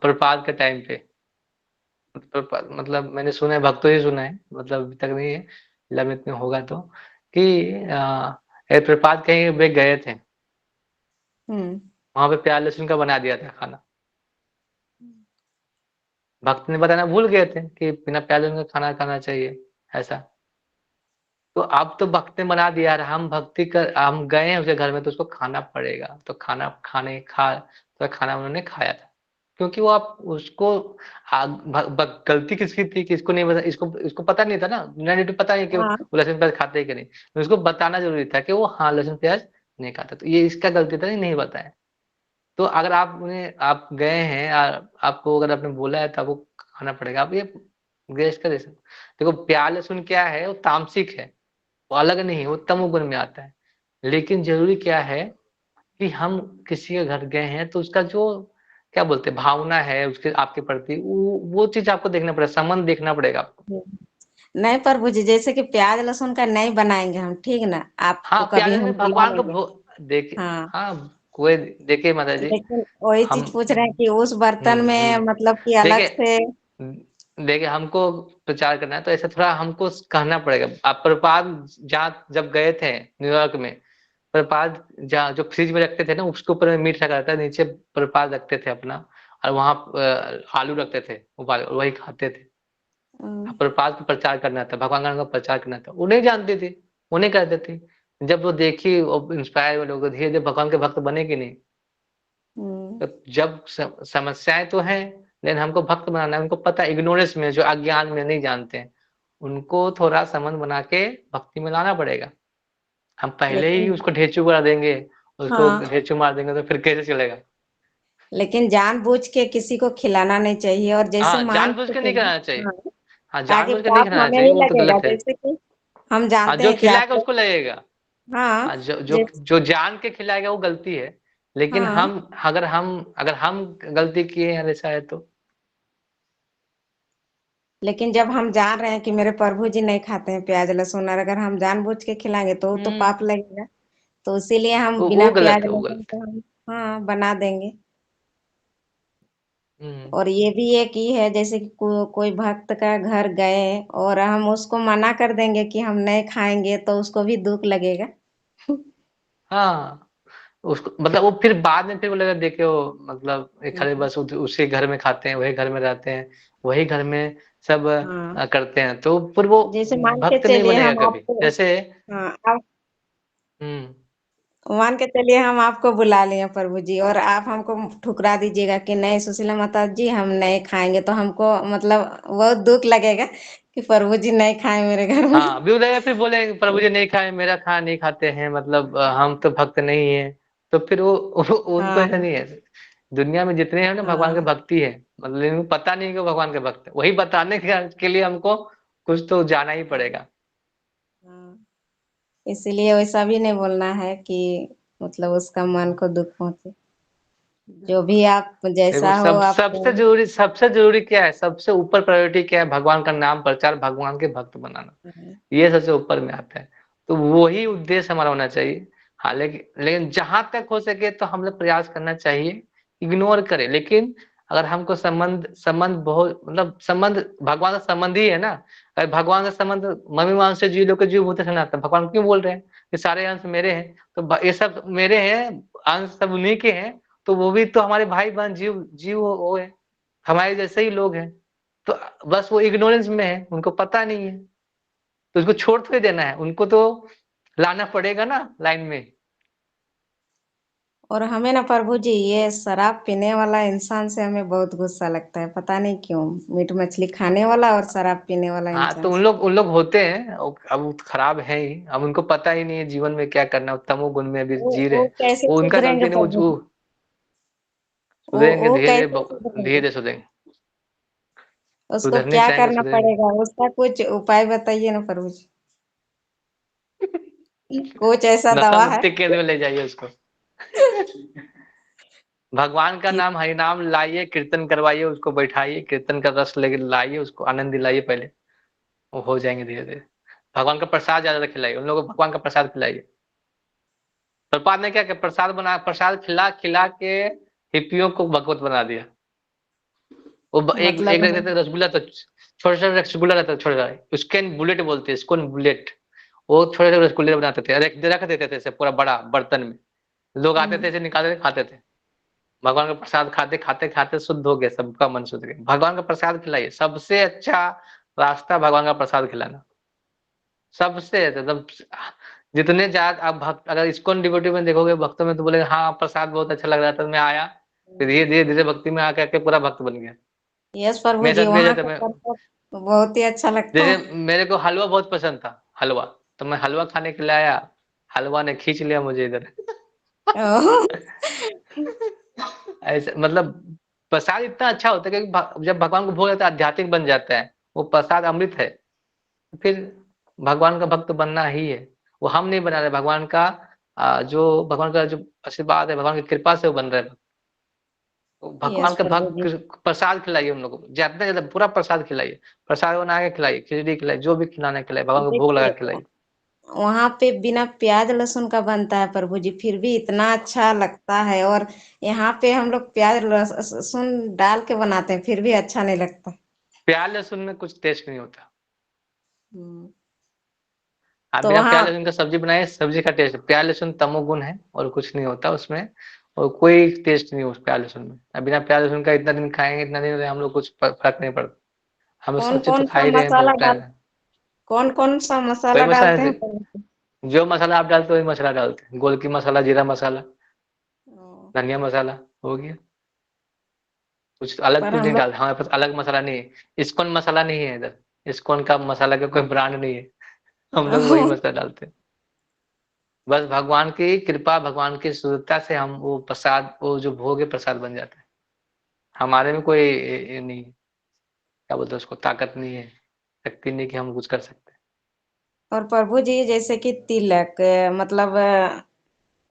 प्रपात के टाइम पे, मतलब मैंने सुना है, भक्तों ही सुना है, मतलब अभी तक नहीं है, लमित में होगा तो, कि एक प्रपात कहीं वे गए थे, हम्म। वहां पे प्याज लहसुन का बना दिया था खाना, भक्त ने बताना भूल गए थे कि बिना प्याज लहसुन का खाना खाना चाहिए, ऐसा, तो अब तो भक्त ने बना दिया, हम भक्ति कर हम गए हैं उसके घर में तो उसको खाना पड़ेगा, तो तो खाना उन्होंने खाया था, क्योंकि वो आप उसको गलती किसकी थी कि इसको नहीं पता, इसको इसको पता नहीं था ना, रिलेटिव पता नहीं कि वो हाँ। लहसुन प्याज खाते हैं कि नहीं, तो उसको बताना जरूरी था कि वो हाँ लहसुन प्याज नहीं खाता, तो ये इसका गलती था, नहीं बताया, तो अगर आप गए हैं, आपको अगर आपने बोला है तो आपको खाना पड़ेगा, आप ये गेस्ट कर सकते। देखो प्याज लहसुन क्या है, वो तामसिक है, वो अलग नहीं, वो तमोगुण में आता है, लेकिन जरूरी क्या है कि हम किसी के घर गए हैं तो उसका जो क्या बोलते हैं भावना है उसके आपके प्रति, वो चीज आपको देखना पड़ेगा, संबंध देखना पड़ेगा आपको। नहीं प्रभु जी, जैसे कि प्याज लहसुन का नहीं बनाएंगे हम, ठीक ना, हाँ, आपको कभी प्याज हम में बुला भगवान को लेंगे। देखिए, हाँ, हाँ, कोई, देखिए माता जी, लेकिन वही हम चीज पूछ रहे हैं कि उस बर्तन में मतलब कि अलग देखिए से। देखिए हमको प्रचार करना है तो ऐसा थोड़ा हमको कहना पड़ेगा, आप प्रपात जहाँ जब गए थे न्यूयॉर्क में, प्रपात जहाँ जो फ्रिज में रखते थे ना, उसके ऊपर में मीट रखा रहता है, नीचे प्रपात रखते थे अपना, और वहां आलू रखते थे उबाले, वही खाते थे, प्रपात का प्रचार करना था, भगवान का प्रचार करना था, वो नहीं जानती थी, वो नहीं करते थे, जब वो देखी वो इंस्पायर हुए लोग, धीरे धीरे भगवान के भक्त बने कि नहीं, हम्म। तो जब समस्याएं तो हैं, लेकिन हमको भक्त बनाना है, उनको पता है, इग्नोरेंस में, जो अज्ञान में नहीं जानते हैं, उनको थोड़ा संबंध बना के भक्ति में लाना पड़ेगा, हम पहले ही लेकिन उसको ढेचू करा देंगे, उसको हाँ, ढेचू मार देंगे तो फिर कैसे चलेगा। लेकिन जानबूझ के किसी को खिलाना नहीं चाहिए, और जैसे हाँ, मान जानबूझ के के नहीं चलिए। कराना चाहिए। हाँ, हाँ, ताकि जानबूझ के नहीं पाप कराना हमें चाहिए, ही वो तो लगेगा, गलत है। जैसे कि हम हाँ, जानते जो हैं कि आप खिलाएगा लोग। उसको लगेगा। हाँ। हाँ, जो जो जैसे। जो जान के खिलाएगा वो गलती है, लेकिन हाँ, अगर हम गलती किए हैं ऐसा है तो। लेकिन जब हम जान रहे हैं कि मेरे प्रभु जी नहीं खाते हैं प्याज लहसुन, और अगर हम जानबूझ के खिलाएंगे तो वो तो हम्म, पाप लगेगा, तो इसीलिए हम वो बिना गलत प्याज है, वो लहसुन गलत के हम हाँ बना देंगे। है। और ये भी एक ही है, जैसे कि कोई भक्त का घर गए और हम उसको मना कर देंगे कि हम नहीं खाएंगे तो उसको भी दुख लगेगा। हाँ, उसको मतलब वो फिर बाद में फिर बोलेगा देखे वो, मतलब एक खाली हम्म। बस उसी घर में खाते हैं, वही घर में रहते हैं, वही घर में सब हाँ, करते हैं, तो फिर वो जैसे मान के भक्त नहीं चलिए बनेगा हम कभी, आपको। जैसे। हाँ, आप हम्म, मान के चलिए हम आपको बुला लिए प्रभु जी, और आप हमको ठुकरा दीजिएगा कि नहीं सुशीला माता जी हम नहीं खाएंगे, तो हमको मतलब बहुत दुख लगेगा कि प्रभु जी नहीं खाए मेरे घर में। हाँ, भी बोलेगा, फिर बोले प्रभु जी नहीं खाए, मेरा खाना नहीं खाते हैं, मतलब हम तो भक्त नहीं है, तो फिर वो उनको हाँ ऐसा नहीं है। दुनिया में जितने हैं ना भगवान के हाँ भक्ति है, मतलब इनको पता नहीं है कि वो भगवान के भक्त है, वही बताने के लिए हमको कुछ तो जाना ही पड़ेगा। हाँ। इसीलिए वैसा भी नहीं बोलना है कि मतलब उसका मन को दुख पहुंचे। जो भी आप देखो जैसा हो आप सबसे जरूरी क्या है, सबसे ऊपर प्रायोरिटी क्या है, भगवान का नाम प्रचार, भगवान के भक्त बनाना, ये सबसे ऊपर में आता है। तो वही उद्देश्य हमारा होना चाहिए। हाँ लेकिन जहां तक हो सके तो हम लोग प्रयास करना चाहिए, इग्नोर करें। लेकिन अगर हमको संबंध संबंध बहुत मतलब संबंध भगवान का संबंध ही है ना, अगर भगवान का संबंध मम्मी मान से जीव लोग के जीव होते ना, तो भगवान क्यों बोल रहे हैं कि सारे अंश मेरे हैं, तो ये सब मेरे हैं, अंश सब उन्हीं के हैं, तो वो भी तो हमारे भाई बहन जीव जीव वो है, हमारे जैसे ही लोग हैं। तो बस वो इग्नोरेंस में है, उनको पता नहीं है, तो उसको छोड़ थोड़ी देना है, उनको तो लाना पड़ेगा ना लाइन में। और हमें ना प्रभु जी ये शराब पीने वाला इंसान से हमें बहुत गुस्सा लगता है, पता नहीं क्यों। मीट मछली खाने वाला और शराब पीने वाला हाँ इंसान तो से। उन लोग होते हैं, अब वो खराब है ही, अब उनको पता ही नहीं है जीवन में क्या करना है, तमोगुण में अभी जी रहे वो हैं। कैसे वो उनका सुधरेंगे गलती नहीं, प्रभु वो जी? सुधरेंगे वो धीरे कैसे धीरे, धीरे सुधरेंगे? धीरे सुधरेंगे। उसको सुधरने क्या चाहेंगे करना सुधरेंगे। पड़ेगा? उसका कुछ उपाय बताइए ना प्रभु जी। कुछ ऐसा नशा दवा है मुक्ति केंद्र में ले जाइए उसको। भगवान का कि नाम हरि नाम लाइए, कीर्तन करवाइए, उसको बैठाइए, कीर्तन का रस लेके लाइए, उसको आनंद दिलाइए पहले, वो हो जाएंगे धीरे धीरे। भगवान का प्रसाद ज्यादा खिलाइए, उन लोगों को भगवान का प्रसाद खिलाइए। प्रभुपाद ने क्या किया, प्रसाद बना, प्रसाद खिला खिला के हिप्पियों को भगवत बना दिया। वो एक मतलब एक रख देते रसगुल्ला, तो छोटा छोटा रसगुल्ला रहता था, छोटा, उसके बुलेट बोलते हैं इसको, बुलेट। वो छोटे छोटे रसगुल्ले बनाते थे, रख देते थे ऐसे पूरा बड़ा बर्तन में, लोग आते थे ऐसे निकालते थे, खाते थे। भगवान का प्रसाद खाते खाते खाते शुद्ध हो गया, सबका मन शुद्ध गया। भगवान का प्रसाद खिलाइए, सबसे अच्छा रास्ता भगवान का प्रसाद खिलाना, सबसे मतलब जितने ज्यादा आप भक्त, अगर इस्कॉन डिवोटी में देखोगे भक्तों में, तो बोलेगा हाँ प्रसाद बहुत अच्छा लग रहा था, मैं आया, फिर धीरे धीरे धीरे भक्ति में आके आके पूरा भक्त बन गया। यस प्रभु मेरे जी, साथ भी वहाँ जैसे का मैं, प्रसाद बहुत ही अच्छा लगता जैसे है। मेरे को हलवा बहुत पसंद था, हलवा, तो मैं हलवा खाने के लिए आया, हलवा ने खींच लिया मुझे इधर। ओह, ऐसे मतलब प्रसाद इतना अच्छा होता है कि जब भगवान को भोग लगता है आध्यात्मिक बन जाता है, वो प्रसाद अमृत है। फिर भगवान का भक्त बनना ही है, वो हम नहीं बना रहे, भगवान का जो भगवान का जो आशीर्वाद है, भगवान की कृपा से वो बन रहे हैं। तो भगवान यस का प्रभु जी। भक्त प्रसाद खिलाइए उन लोगों को, ज्यादा से ज्यादा पूरा प्रसाद खिलाइए, प्रसाद बना के खिलाइए, खिचड़ी खिलाइए, जो भी खिलाना है खिलाइए, भगवान को भोग लगा देखिए के खिलाइए। वहाँ पे बिना प्याज लहसुन का बनता है प्रभु जी, फिर भी इतना अच्छा लगता है। और यहाँ पे हम लोग प्याज लहसुन डाल के बनाते हैं, फिर भी अच्छा नहीं लगता। प्याज लहसुन में कुछ टेस्ट नहीं होता। हम्म, आप तो बिना प्याज वहाँ लहसुन का सब्जी बनाए, सब्जी का टेस्ट, प्याज लहसुन तमोगुण है और कुछ नहीं होता उसमें, और कोई टेस्ट नहीं उस प्याज लहसुन में। अब बिना प्याज लहसुन का इतना दिन खाएंगे, इतना दिन रहे हम लोग, कुछ फर्क नहीं पड़ता। हम लोग कौन सब्जी तो कौन खा सा ही रहे हैं मसाला बहुत डाल, टाइम। कौन कौन सा वही मसाला मसाला डालते हैं है, प्रभु जी? जो मसाला आप डालते हो वही मसाला डालते हैं, गोल की मसाला, जीरा मसाला, ओ, धनिया मसाला, हो गया। कुछ अलग पर कुछ हम नहीं लोग डालते हमारे पास, अलग मसाला नहीं है। इस्कॉन मसाला नहीं है इधर, इस्कॉन का मसाला का कोई ब्रांड नहीं है, हम लोग वही मसाला डालते हैं। बस भगवान की कृपा, भगवान की शुद्धता से हम वो प्रसाद, वो जो भोग है प्रसाद बन जाता है। हमारे में कोई ये नहीं है, क्या बोलते हैं उसको, ताकत नहीं है, शक्ति नहीं कि हम कुछ कर सकते हैं। और प्रभु जी जैसे कि तिलक मतलब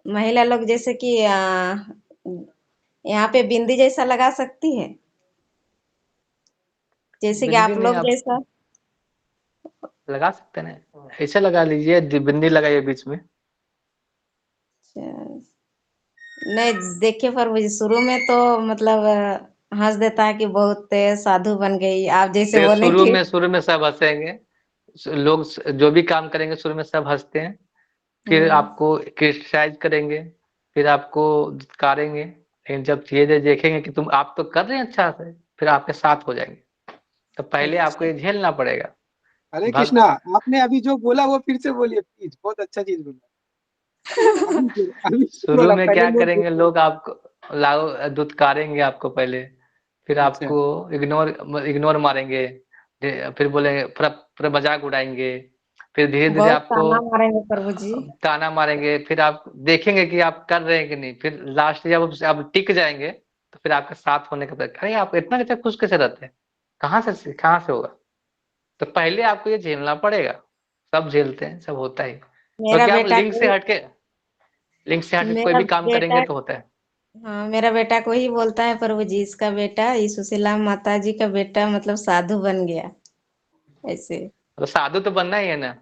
महिला लोग जैसे कि यहाँ पे बिंदी जैसा लगा सकती है, जैसे कि बिंदी आप नहीं, लोग आप जैसा। लगा सकते हैं ना, ऐसे लगा लीजिए, बिंदी लगाइए बीच में। अच्छा, नहीं देखिए प्रभु जी, शुरू में तो मतलब हंस देता है कि बहुत साधु बन गई, आप जैसे देखिए बोले कि शुरू में सब हंसेंगे, लोग जो भी काम करेंगे शुरू में सब हंसते हैं, फिर हम्म, आपको क्रिटिसाइज करेंगे, फिर आपको धुतकारेंगे, लेकिन जब धीरे धीरे देखेंगे कि तुम आप तो कर रहे हैं अच्छा से, फिर आपके साथ हो जाएंगे। तो पहले आपको अच्छा। ये झेलना पड़ेगा। हरे भग कृष्णा। आपने अभी जो बोला वो फिर से बोलिए प्लीज, बहुत अच्छा चीज बोला। अभी फिर शुरू बोला, में पहले क्या लोग करेंगे लोग, आपको लागू धुतकारेंगे आपको पहले, फिर अच्छा। आपको इग्नोर इग्नोर मारेंगे, फिर बोलेंगे, पूरा पूरा मजाक उड़ाएंगे, फिर धीरे-धीरे बहुत आपको ताना मारेंगे प्रभु जी। ताना मारेंगे, फिर आप देखेंगे कि आप कर रहे हैं कि नहीं, फिर लास्ट जब आप टिक जाएँगे, तो फिर आपके साथ होने का अरे! आप इतना अच्छा खुश कैसे रहते हैं? कहाँ से होगा? तो पहले आपको ये झेलना पड़ेगा, सब झेलते हैं, सब होता ही। मेरा क्योंकि आप बेटा को लिंक से हट के कोई मेरा भी काम करेंगे बेटा तो होता है। हाँ, मेरा बेटा को ही बोलता है प्रभु जी, इसका बेटा ये सुशीला माता जी का बेटा मतलब साधु बन गया ऐसे। तो साधु तो बनना ही है ना,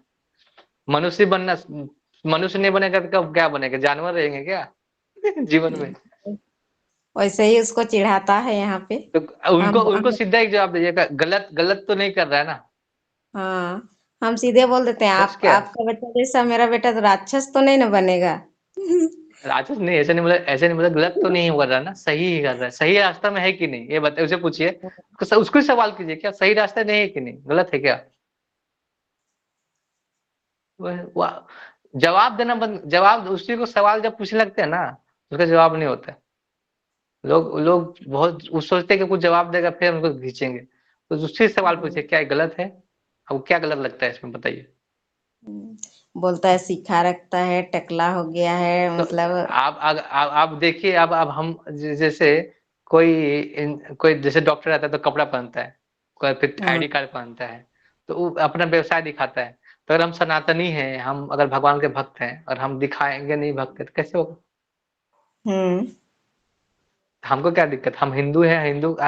मनुष्य बनना मनुष्य नहीं बनेगा तो कब क्या बनेगा? जानवर रहेंगे क्या जीवन में? वैसे ही उसको चिढ़ाता है यहाँ पे। तो उनको उनको हम सीधा एक जवाब दीजिएगा, गलत गलत तो नहीं कर रहा है ना? हाँ, हम सीधे बोल देते हैं बस आप क्या? आपका बच्चा जैसा मेरा बेटा तो राक्षस तो नहीं ना बनेगा। राक्षस नहीं, ऐसे नहीं बोला, गलत तो नहीं कर रहा ना, सही ही कर रहा है। सही रास्ता में है कि नहीं? ये बताइए, उसे पूछिए। उसको ही सवाल कीजिए, क्या सही रास्ता नहीं है कि नहीं? गलत है क्या? वह जवाब उसी को सवाल जब पूछने लगते हैं ना, उसका जवाब नहीं होता है। लोग लोग बहुत वो सोचते हैं कि कुछ जवाब देगा फिर उनको खींचेंगे। तो उससे सवाल पूछिए, क्या ये गलत है? अब क्या गलत लगता है इसमें बताइए? बोलता है सीखा रखता है, टकला हो गया है तो मतलब। आप देखिए, अब हम जैसे कोई जैसे डॉक्टर रहता है तो कपड़ा पहनता है, कोई फिर हाँ, आईडी कार्ड पहनता है, तो वो अपना व्यवसाय दिखाता है। तो अगर हम सनातनी हैं, हम अगर भगवान के भक्त हैं और हम दिखाएँगे नहीं भक्त है तो कैसे होगा? हम्म हमको क्या दिक्कत? हम हिंदू हैं,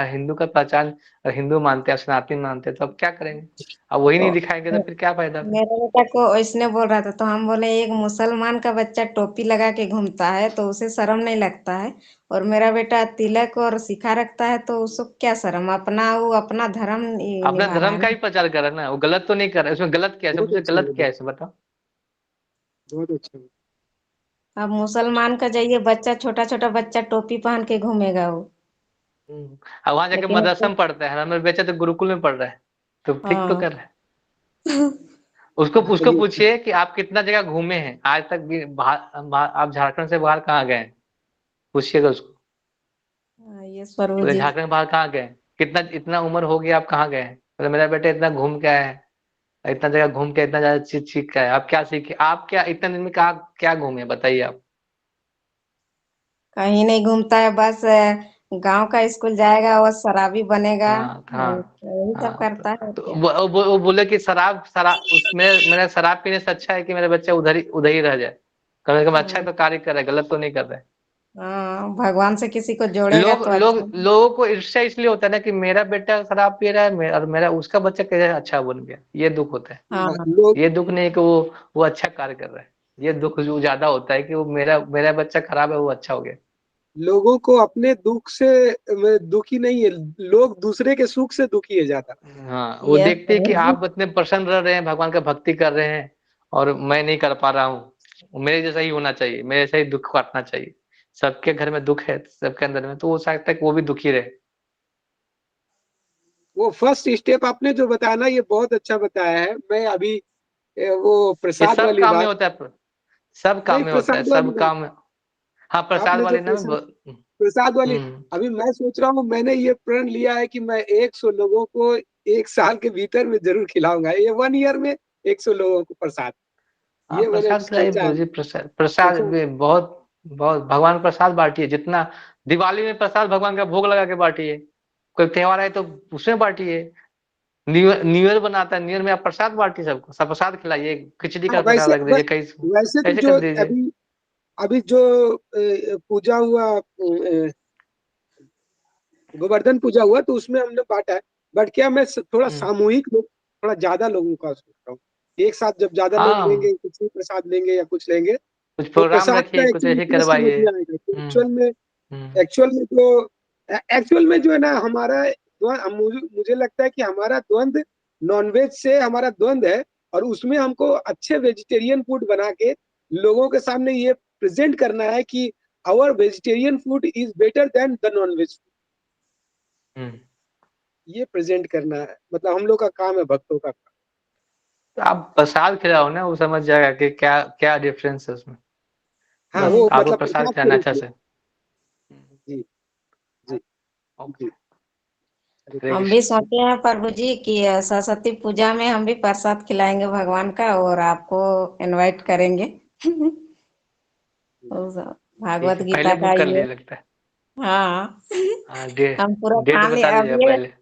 हिंदू का पहचान हिंदू मानते हैं, सनातन मानते हैं, तो अब क्या करेंगे? अब वही नहीं तो दिखाएँगे तो फिर क्या फ़ायदा फिर? मेरे बेटा को ऐसने बोल रहा था तो हम बोले एक मुसलमान का बच्चा टोपी लगा के घूमता है तो उसे शर्म नहीं लगता है, और मेरा बेटा तिलक और सिखा रखता है तो उसको क्या शर्म, वो अपना धर्म अपना निभा रहा धर्म है का ना। ही प्रचार कर रहा है ना, वो गलत तो नहीं कर रहा है, उसमें गलत क्या है? बहुत सबसे अच्छा गलत क्या बोला, है इसे बताओ? बहुत अच्छा बोला। अब मुसलमान का जाइए बच्चा, छोटा छोटा बच्चा टोपी पहन के घूमेगा वो। अब वहाँ जाके लेकिन मदरसा में पढ़ता है, हमारे बच्चा तो गुरुकुल में पढ़ रहा है, तो ठीक तो हाँ। कर रहा है। उसको उसको चलिए, पूछिए कि आप कितना जगह घूमे हैं आज तक भी, आप झारखंड से बाहर कहाँ गए हैं? पूछिएगा उसको। यस प्रभु बोले जी। झारखंड के बाहर कहाँ गए हैं? कितना इतना उम्र हो गया, आप कहाँ गए हैं? बोले मेरा बेटा इतना घूम के आया है, इतना जगह घूम के इतना ज्यादा चीज सीख के आया है। आप क्या सीखे? आप क्या इतने दिन में कहाँ क्या घूमे बताइए आप? कहीं नहीं घूमता है, बस गांव का स्कूल जाएगा और शराबी बनेगा। हाँ हाँ यही सब हाँ। करता है तो क्या। वो बोले कि शराब शराब उसमें मेरा शराब पीने से अच्छा है कि मेरा बच्चा उधर ही रह जाए। कम से कम अच्छा हम्म, तो कार्य कर रहा है, गलत तो नहीं कर रहा है। हाँ, भगवान से किसी को जोड़ेगा तो अच्छा। लोगों को ईर्ष्या इसलिए होता है ना कि मेरा बेटा शराब पी रहा है, और मेरा उसका बच्चा कैसे अच्छा बन गया, ये दुख होता है। हाँ, लोग ये दुख नहीं है कि वो अच्छा कार्य कर रहा है, ये दुख जो ज्यादा होता है कि वो मेरा बच्चा खराब है, वो अच्छा हो गया। लोगों को अपने दुख से दुखी नहीं है, लोग दूसरे के सुख से दुखी है ज्यादा। हाँ, वो यस देखते हैं कि प्रभु जी। आप इतने प्रसन्न रह रहे हैं, भगवान का भक्ति कर रहे हैं, और मैं नहीं कर पा रहा हूँ। मेरे जैसा ही होना चाहिए, मेरे जैसा ही दुख काटना चाहिए। सबके घर में दुख है, सबके अंदर में, तो वो चाहता है कि वो भी दुखी रहे। वो फर्स्ट स्टेप आपने जो बताया ना, ये बहुत अच्छा बताया है। मैं अभी वो ये प्रसाद सब वाली काम में बात, होता है, सब काम नहीं में होता है, प्रसाद वाली सब बात, काम में। हाँ, प्रसाद आपने जो वाले ना प्रसाद वाली, हम्म। अभी मैं सोच रहा हूँ, मैंने ये प्रण लिया है कि मैं 100 लोगों को 1 साल के भीतर में जरूर खिलाऊंगा, ये 1 ईयर में 100 लोगों को प्रसाद। हाँ, ये मैंने प्रसाद खिलाइए सोचा है। गुरुजी, प्रसाद प्रसाद सोचा भी बहुत बहुत भगवान प्रसाद बांटिए, जितना दिवाली में प्रसाद भगवान का भोग लगा के बांटिए, कोई त्योहार आए तो उसमें बांटिए। न्यू ईयर बनाता है, न्यू ईयर में आप प्रसाद बांटिए, सबको सब प्रसाद खिलाइए, खिचड़ी हाँ, का प्रसाद रख दीजिए, कहीं वैसे तो ऐसे कर जो दीजिए। अभी अभी जो पूजा हुआ, गोवर्धन पूजा हुआ, तो उसमें हमने बांटा है। बट क्या मैं थोड़ा हम्म। सामूहिक लोग, थोड़ा ज्यादा लोगों का सोच रहा हूँ। एक साथ जब ज्यादा लोग हाँ, लेंगे, कुछ भी प्रसाद लेंगे या कुछ लेंगे, कुछ तो प्रोग्राम प्रसाद रखिए, का कुछ एक्चुअली ऐसे टेस्ट समझ करवाइए। में आएगा। तो हम्म। हम्म। एक्चुअल में जो है ना, हमारा मुझे लगता है कि हमारा द्वंद नॉनवेज से हमारा द्वंद है, और उसमें हमको अच्छे वेजिटेरियन फूड बना के लोगों के सामने ये प्रेजेंट करना है कि our vegetarian food is better than the nonveg. Hmm. ये प्रेजेंट करना है, मतलब हम लोग का काम है, भक्तों का काम। तो आप प्रसाद खिलाओ ना, वो समझ जाएगा कि क्या क्या डिफरेंस है उसमें। हाँ, बस वो हम्म आपको मतलब प्रसाद प्रसाद के खिलाना रूप अच्छा में। से। जी, जी, ओके। जी। हरे हम भी कृष्ण। सोचे हैं प्रभु जी कि सरस्वती पूजा में हम भी प्रसाद खिलाएंगे भगवान का और आपको इनवाइट करेंगे। उस ठीक भागवत है, पहले गीता का बुक कर ये। लिए लगता है। हाँ। हाँ, हम पूरा डेट ठान लिए बता अब दीजिएगा ये। पहले।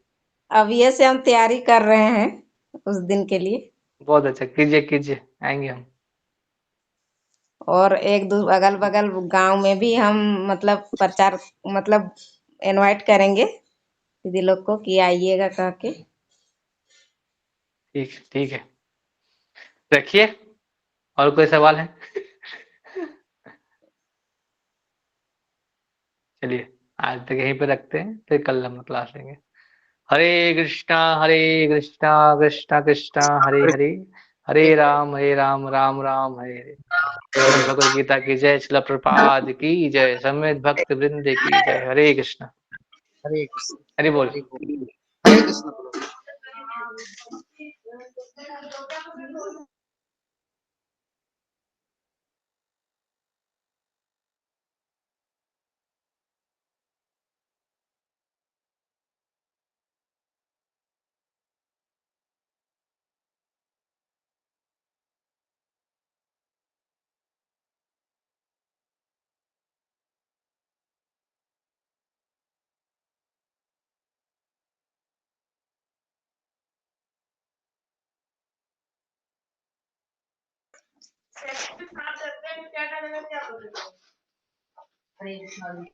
अब ये से हम तैयारी कर रहे हैं उस दिन के लिए। बहुत अच्छा, कीजिए कीजिए, आएंगे हम। और एक दो अगल बगल गांव में भी हम मतलब प्रचार मतलब इनवाइट करेंगे दीदी लोग को कि आइएगा कह के। ठीक है, ठीक है, रखिए। और कोई सवाल है? चलिए, आज तक यहीं पे रखते हैं, फिर कल हम क्लास लेंगे। हरे कृष्णा कृष्णा कृष्णा हरे हरे, हरे राम राम राम हरे हरे। श्रीमद् भगवद गीता की जय, श्रील प्रभुपाद की जय, समेत भक्त वृंद की जय। हरे कृष्ण। हरे कृष्ण। हरि बोल। हरे बोल। हरे कृष्ण प्रभु। हरे कृष्ण।